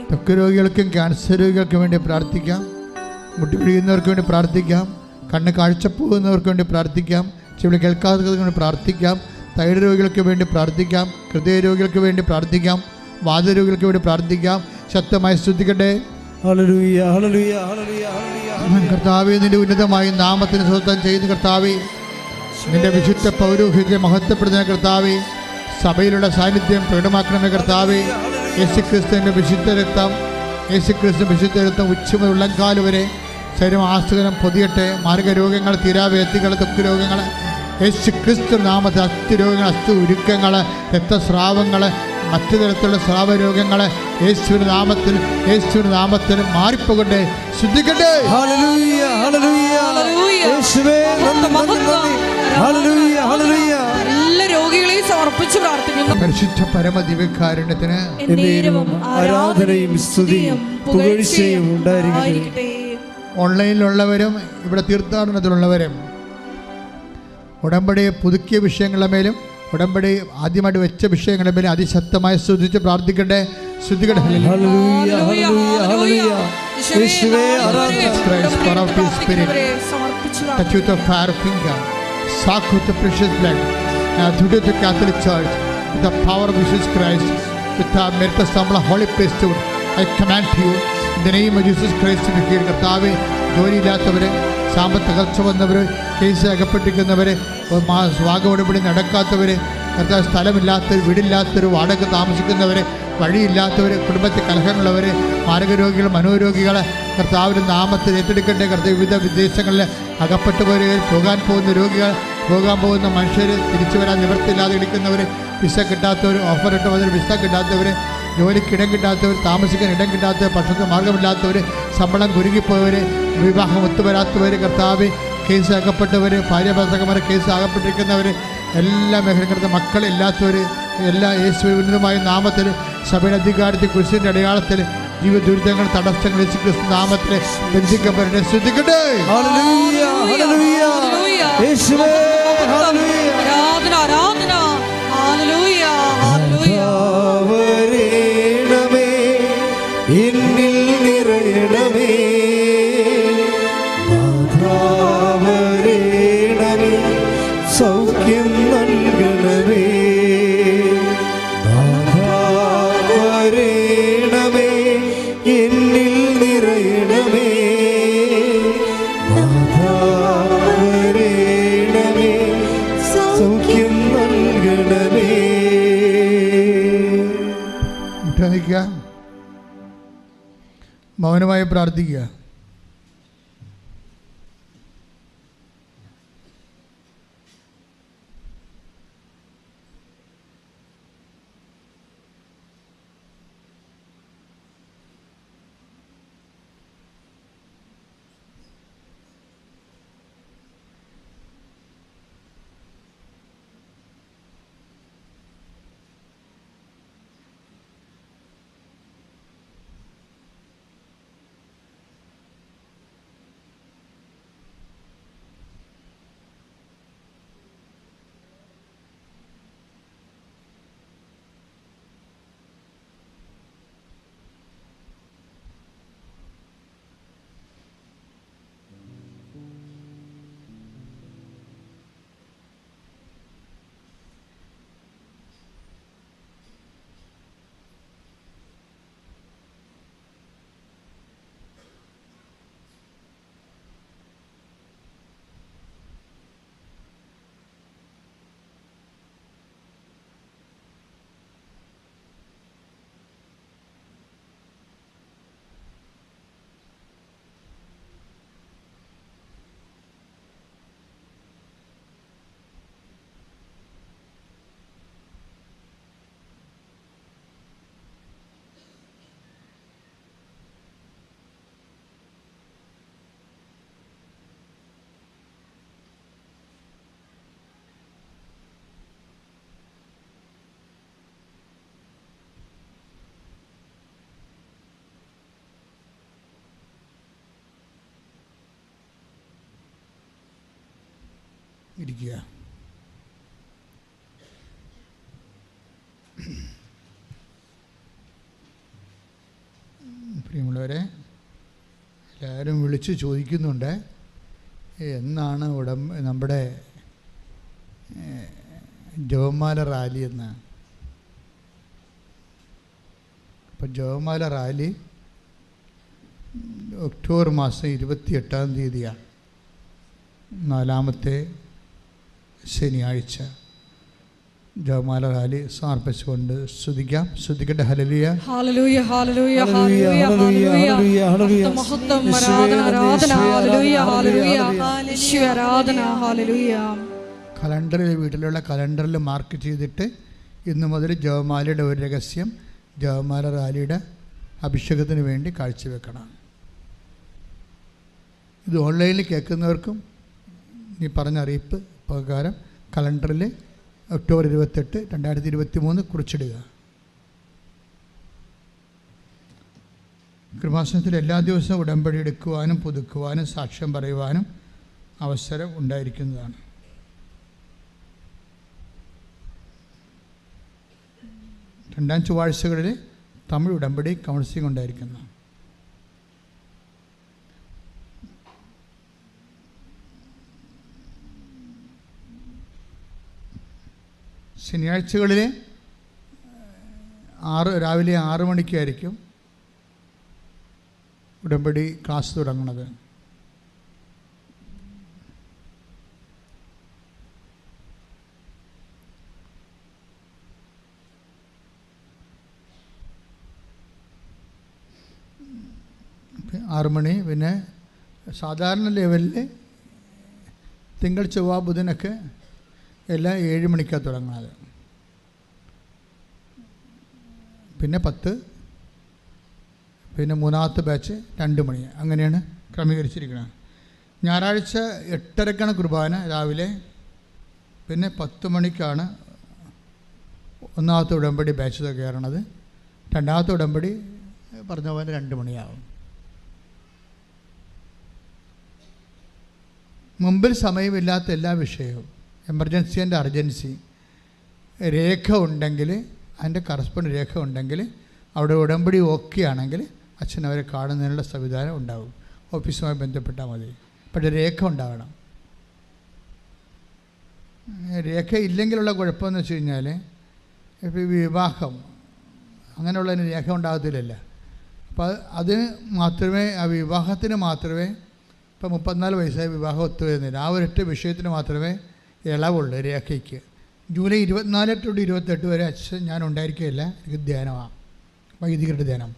D: ത്വക്ക് രോഗികൾക്കും ക്യാൻസർ രോഗികൾക്കും വേണ്ടി പ്രാർത്ഥിക്കാം. മുട്ടി പിടിക്കുന്നവർക്ക് വേണ്ടി പ്രാർത്ഥിക്കാം. കണ്ണ് കാഴ്ച പോകുന്നവർക്ക് വേണ്ടി പ്രാർത്ഥിക്കാം. ചെവി കേൾക്കാത്തവർക്ക് വേണ്ടി പ്രാർത്ഥിക്കാം. തൈറോയ്ഡ് രോഗികൾക്ക് വേണ്ടി പ്രാർത്ഥിക്കാം. ഹൃദയ രോഗികൾക്ക് വേണ്ടി പ്രാർത്ഥിക്കാം. വാതരോഗികൾക്ക് വേണ്ടി പ്രാർത്ഥിക്കാം. ശക്തമായി സ്തുതിക്കട്ടെ. കർത്താവേ, നിന്റെ ഉന്നതമായ നാമത്തിന് സ്വന്തം ചെയ്യുന്ന കർത്താവേ, നിന്റെ വിശുദ്ധ പൗരോഹിത്യം മഹത്വപ്പെടുന്ന കർത്താവേ, സഭയിലുള്ള സാന്നിധ്യം പ്രകടമാക്കണമെന്ന കർത്താവേ, യേശുക്രിസ്തുവിൻ്റെ വിശുദ്ധ രക്തം, യേശുക്രിസ്തു വിശുദ്ധ രക്തം ഉച്ചമുതൽ ഉള്ളംകാല് വരെ ശരീരം ആസ്തകനം പൊതിയട്ടെ. മാർഗരോഗങ്ങൾ, തീരാവേദികൾ, ത്വക്ക് രോഗങ്ങൾ യേശുക്രിസ്തു നാമത്തിൽ, അസ്ഥിരോഗങ്ങൾ, അസ്ഥി ഉരുക്കങ്ങൾ, രക്തസ്രാവങ്ങൾ, മറ്റു തരത്തിലുള്ള സ്രാവരോഗങ്ങൾ യേശുവിൻ്റെ നാമത്തിൽ മാറിപ്പോകട്ടെ. ശുദ്ധിക്കട്ടെ.
B: എല്ലാ രോഗികളെയും സമർപ്പിച്ച് പ്രാർത്ഥിക്കുന്നു.
D: പരിശുദ്ധ പരമദിവ്യകാരുണ്യത്തിന്
A: ആരാധനയും സ്തുതിയും പുകഴ്ചയും ഉണ്ടായിരിക്കട്ടെ.
D: ഓൺലൈനിലുള്ളവരും ഇവിടെ തീർത്ഥാടനത്തിലുള്ളവരും ഉടമ്പടി പുതുക്കിയ വിഷയങ്ങളുടെ മേലും ഉടമ്പടി ആദ്യമായിട്ട് വെച്ച വിഷയങ്ങളുടെ മേലും അതിശക്തമായി സ്തുതിച്ച് പ്രാർത്ഥിക്കട്ടെ. ശ്രദ്ധിക്കട്ടെ. Catholic Church, with the power of Jesus Christ, with the merit of Holy Priesthood, I command you in the name of Jesus Christ to be healed. കർത്താവേ, ജോലിയില്ലാത്തവർ, സാമ്പത്തിക തകർച്ച വന്നവർ, കേസ് അകപ്പെട്ടിരിക്കുന്നവർ, സ്വാഗതപടി നടക്കാത്തവർ, കർത്താവ് സ്ഥലമില്ലാത്തവർ, വീടില്ലാത്തവർ, വാടക താമസിക്കുന്നവർ, വഴിയില്ലാത്തവർ, കുടുംബത്തിൽ കലഹങ്ങളുള്ളവർ, മാരകരോഗികൾ, മനോരോഗികൾ കർത്താവിൻ്റെ നാമത്തിൽ ഏറ്റെടുക്കട്ടെ. കർത്താവ് വിവിധ വിദേശങ്ങളിൽ അകപ്പെട്ടവർ, പോകാൻ പോകുന്ന രോഗികൾ, പോകാൻ പോകുന്ന മനുഷ്യർ, തിരിച്ചു വരാൻ നിവൃത്തിയില്ലാതെ ഇരിക്കുന്നവർ, വിസ കിട്ടാത്തവർ, ഓഫർ ഇട്ടവർ വിസ കിട്ടാത്തവർ, ജോലിക്ക് ഇടം കിട്ടാത്തവർ, താമസിക്കാൻ ഇടം കിട്ടാത്തവർ, ഭക്ഷണത്തിന് മാർഗമില്ലാത്തവർ, ശമ്പളം കുരുങ്ങിപ്പോയവർ, വിവാഹം ഒത്തുവരാത്തവർ, കർത്താവ് കേസ് അകപ്പെട്ടവർ, ഭാര്യാഭർത്താക്കന്മാരെ കേസ് അകപ്പെട്ടിരിക്കുന്നവർ, എല്ലാ മേഖലകളും മക്കളില്ലാത്തവർ, എല്ലാ യേശുവിന്റെ ഉന്നതമായ നാമത്തിൽ, സഭയുടെ അധികാരത്തിൽ, കുരിശിന്റെ അടയാളത്തിൽ, ജീവിത ദുരിതങ്ങൾ, തടസ്സങ്ങൾ യേശുക്രിസ്തു നാമത്തിൽ ബന്ധിക്കപ്പെടട്ടെ. ശ്രദ്ധിക്കട്ടെ.
A: എന്നിൽ നിറയണമേ, നാഥാവരേണമേ, സൗഖ്യം നൽകണമേ, നാഥാവരേണമേ, എന്നിൽ നിറയണമേ, നാഥാവരേണമേ, സൗഖ്യം നൽകണമേ.
D: മൗനമായി പ്രാർത്ഥിക്കുക. ഇരിക്കുക. പ്രിയമുള്ളവരെ, എല്ലാവരും വിളിച്ച് ചോദിക്കുന്നുണ്ട് എന്നാണ് നമ്മുടെ ജപമാല റാലി എന്ന്. അപ്പം ജപമാല റാലി ഒക്ടോബർ മാസം 28-ാം തീയതിയാണ്, 4ാമത്തെ ശനിയാഴ്ച. ജപമാല റാലി സമർപ്പിച്ചുകൊണ്ട് സ്തുതിക്കാം. സ്തുതിക്കട്ടെ. ഹല്ലേലൂയ,
B: ഹല്ലേലൂയ, ഹല്ലേലൂയ, ഹല്ലേലൂയ, ഹല്ലേലൂയ. മഹത്വം, ആരാധന, ആരാധന. ഹല്ലേലൂയ, ഹല്ലേലൂയ. യേശുവേ ആരാധന. ഹല്ലേലൂയ.
D: കലണ്ടറിൽ, വീട്ടിലുള്ള കലണ്ടറിൽ മാർക്ക് ചെയ്തിട്ട് ഇന്നു മുതൽ ജപമാലയുടെ ഒരു രഹസ്യം ജപമാല റാലിയുടെ അഭിഷേകത്തിന് വേണ്ടി കാഴ്ചവെക്കണം. ഇത് ഓൺലൈനിൽ കേൾക്കുന്നവർക്കും ഈ പറഞ്ഞ അറിയിപ്പ് പ്രകാരം കലണ്ടറിൽ ഒക്ടോബർ 28, 2023 കുറിച്ചിടുക. കൃപാസനത്തിൽ എല്ലാ ദിവസവും ഉടമ്പടി എടുക്കുവാനും പുതുക്കുവാനും സാക്ഷ്യം പറയുവാനും അവസരം ഉണ്ടായിരിക്കുന്നതാണ്. രണ്ടാം ചൊവ്വാഴ്ചകളിൽ തമിഴ് ഉടമ്പടി കൗൺസിലിംഗ് ഉണ്ടായിരിക്കുന്നു. ശനിയാഴ്ചകളിൽ രാവിലെ 6 മണിക്കായിരിക്കും ഉടമ്പടി ക്ലാസ് തുടങ്ങുന്നത്. മണി. പിന്നെ സാധാരണ ലെവലിൽ തിങ്കൾ, ചൊവ്വ, ബുധനൊക്കെ എല്ലാം 7 മണിക്കാണ് തുടങ്ങുന്നത്. പിന്നെ 10, പിന്നെ 3ാമത്തെ ബാച്ച് 2 മണി. അങ്ങനെയാണ് ക്രമീകരിച്ചിരിക്കുന്നത്. ഞായറാഴ്ച 8:30-ക്കാണ് കുർബാന രാവിലെ. പിന്നെ 10 മണിക്കാണ് 1ാമത്തെ ഉടമ്പടി ബാച്ച് കയറണത്. 2ാമത്തെ ഉടമ്പടി പറഞ്ഞ പോലെ 2 മണിയാവും. മുമ്പിൽ സമയമില്ലാത്ത എല്ലാ വിഷയവും, എമർജൻസി ആൻഡ് അർജൻസി രേഖ ഉണ്ടെങ്കിൽ, അതിൻ്റെ കറസ്പോണ്ട് രേഖ ഉണ്ടെങ്കിൽ, അവിടെ ഉടമ്പടി ഓക്കെ ആണെങ്കിൽ അച്ഛൻ അവരെ കാണുന്നതിനുള്ള സംവിധാനം ഉണ്ടാവും. ഓഫീസുമായി ബന്ധപ്പെട്ടാൽ മതി. പക്ഷേ രേഖ ഉണ്ടാകണം. രേഖ ഇല്ലെങ്കിലുള്ള കുഴപ്പമെന്ന് വെച്ച് കഴിഞ്ഞാൽ, ഇപ്പോൾ വിവാഹം അങ്ങനെയുള്ളതിന് രേഖ ഉണ്ടാകത്തില്ലല്ലോ. അപ്പോൾ അതിന് മാത്രമേ, ആ വിവാഹത്തിന് മാത്രമേ, ഇപ്പോൾ 34 വയസ്സായ വിവാഹം ഒത്തുവരുന്നില്ല, ആ ഒരൊറ്റ വിഷയത്തിന് മാത്രമേ ഇളവുള്ളൂ രേഖയ്ക്ക്. ജൂലൈ 24 to 28 വരെ അച്ഛൻ ഞാൻ ഉണ്ടായിരിക്കുകയില്ല, എനിക്ക് ധ്യാനമാണ്, വൈദികരുടെ ധ്യാനം.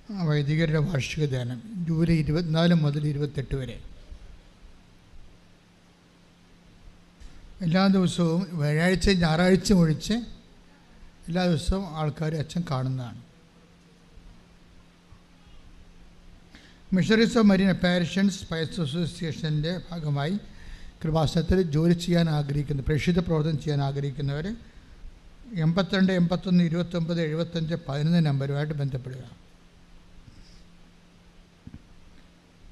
D: വൈദികരുടെ വാർഷിക ധ്യാനം ജൂലൈ 24 മുതൽ 28 വരെ. എല്ലാ ദിവസവും വ്യാഴാഴ്ച ഞായറാഴ്ച ഒഴിച്ച് എല്ലാ ദിവസവും ആൾക്കാർ അച്ഛൻ കാണുന്നതാണ്. മിഷണറീസ് ഓഫ് മരീൻ പാരിഷൻസ് സ്പൈസ് അസോസിയേഷൻ്റെ ഭാഗമായി കൃപാസനത്തിൽ ജോലി ചെയ്യാൻ ആഗ്രഹിക്കുന്ന, പ്രേക്ഷിത പ്രവർത്തനം ചെയ്യാൻ ആഗ്രഹിക്കുന്നവർ 82 81 29 75 11 നമ്പറുമായിട്ട് ബന്ധപ്പെടുക.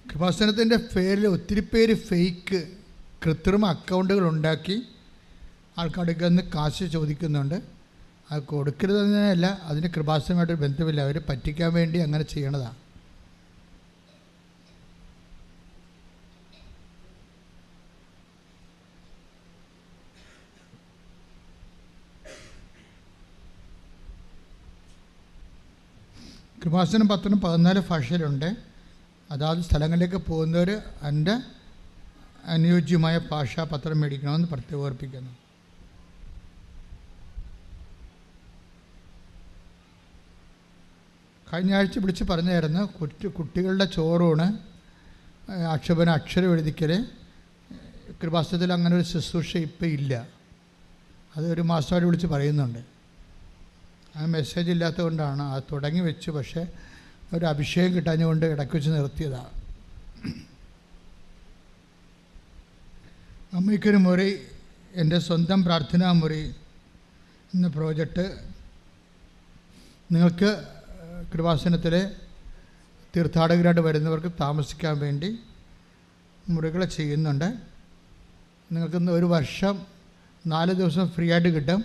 D: കൃപാസനത്തിൻ്റെ പേരിൽ ഒത്തിരി പേര് ഫേക്ക് കൃത്രിമ അക്കൗണ്ടുകൾ ഉണ്ടാക്കി ആൾക്കാർക്ക് നിന്ന് കാശ് ചോദിക്കുന്നുണ്ട്. അത് കൊടുക്കരുതെന്നല്ല, അതിന് കൃപാസനമായിട്ട് ബന്ധമില്ല, അവർ പറ്റിക്കാൻ വേണ്ടി അങ്ങനെ ചെയ്യണതാണ്. കൃപാസനം പത്രം 14 ഭാഷയിലുണ്ട്. അതാത് സ്ഥലങ്ങളിലേക്ക് പോകുന്നവർ അതിൻ്റെ അനുയോജ്യമായ ഭാഷാപത്രം മേടിക്കണമെന്ന് പ്രത്യേകം ഓർപ്പിക്കുന്നു. കഴിഞ്ഞ ആഴ്ച വിളിച്ച് പറഞ്ഞായിരുന്നു, കുട്ടികളുടെ ചോറൂണ്, അക്ഷരം എഴുതിക്കൽ കൃപാസനത്തിൽ അങ്ങനെ ഒരു ശുശ്രൂഷ ഇപ്പം ഇല്ല. അത് ഒരു മാസമായിട്ട് വിളിച്ച് പറയുന്നുണ്ട്. ആ മെസ്സേജ് ഇല്ലാത്തതുകൊണ്ടാണ് അത് തുടങ്ങി വെച്ചു. പക്ഷേ ഒരു അഭിഷേകം കിട്ടാഞ്ഞുകൊണ്ട് ഇടയ്ക്ക് വെച്ച് നിർത്തിയതാണ്. അമ്മയ്ക്കൊരു മുറി, എൻ്റെ സ്വന്തം പ്രാർത്ഥനാ മുറി എന്ന പ്രോജക്റ്റ് നിങ്ങൾക്ക് കൃപാസനത്തിലെ തീർത്ഥാടകരായിട്ട് വരുന്നവർക്ക് താമസിക്കാൻ വേണ്ടി മുറികൾ ചെയ്യുന്നുണ്ട്. നിങ്ങൾക്ക് ഒരു വർഷം 4 ദിവസം ഫ്രീ ആയിട്ട് കിട്ടും.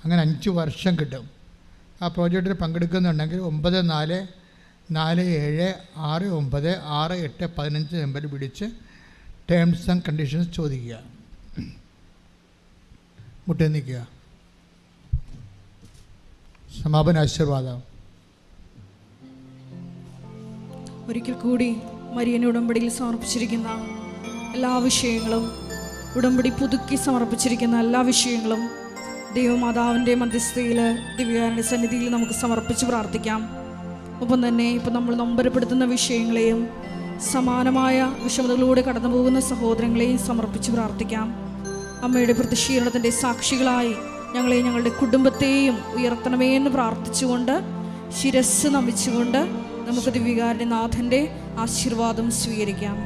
D: അങ്ങനെ 5 വർഷം കിട്ടും. ആ പ്രോജക്റ്റിൽ പങ്കെടുക്കുന്നുണ്ടെങ്കിൽ 9447696815 നമ്പറിൽ വിളിച്ച് ടേംസ് ആൻഡ് കണ്ടീഷൻസ് ചോദിക്കുക. മുട്ടി നിൽക്കുക. സമാപന ആശീർവാദം.
B: ഒരിക്കൽ കൂടി മരിയൻ ഉടമ്പടിയിൽ സമർപ്പിച്ചിരിക്കുന്ന എല്ലാ വിഷയങ്ങളും, ഉടമ്പടി പുതുക്കി സമർപ്പിച്ചിരിക്കുന്ന എല്ലാ വിഷയങ്ങളും ദൈവമാതാവിൻ്റെ മധ്യസ്ഥയിൽ ദിവ്യകാരുണ്യ സന്നിധിയിൽ നമുക്ക് സമർപ്പിച്ച് പ്രാർത്ഥിക്കാം. ഒപ്പം തന്നെ ഇപ്പം നമ്മൾ നൊമ്പരപ്പെടുത്തുന്ന വിഷയങ്ങളെയും സമാനമായ വിഷമതകളിലൂടെ കടന്നു പോകുന്ന സഹോദരങ്ങളെയും സമർപ്പിച്ച് പ്രാർത്ഥിക്കാം. അമ്മയുടെ പ്രതിഷീലനത്തിൻ്റെ സാക്ഷികളായി ഞങ്ങളെയും ഞങ്ങളുടെ കുടുംബത്തെയും ഉയർത്തണമേ എന്ന് പ്രാർത്ഥിച്ചുകൊണ്ട് ശിരസ് നമിച്ചുകൊണ്ട് നമുക്ക് ദിവ്യകാരുണ്യ നാഥൻ്റെ ആശീർവാദം സ്വീകരിക്കാം.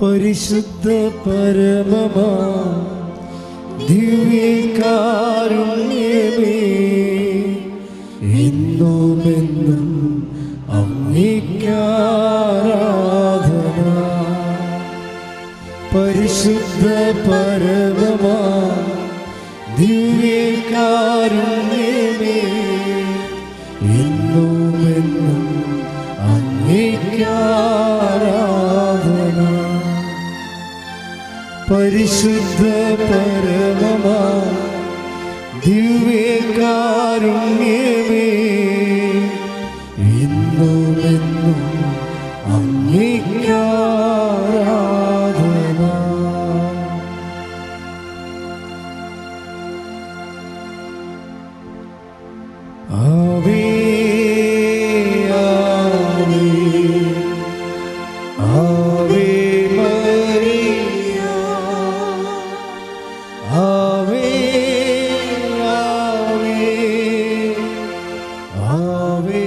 A: പരിശുദ്ധ പരമമാ ദിവ്യകാരുണ്യമേ, എന്നുമെന്നും അങ്ങേക്കാരാധന. പരിശുദ്ധ പരമമാ ദിവ്യകാരുണ്യമേ, എന്നുമെന്നും അങ്ങേക്കാരാധന. പരിശുദ്ധ പരമമാ ദിവ്യകാരുണ്യമേ, എന്നുമെന്നും അങ്ങേക്കാരാധന. ആവേ ആവേ മരിയ, ആവേ ആവേ ആവേ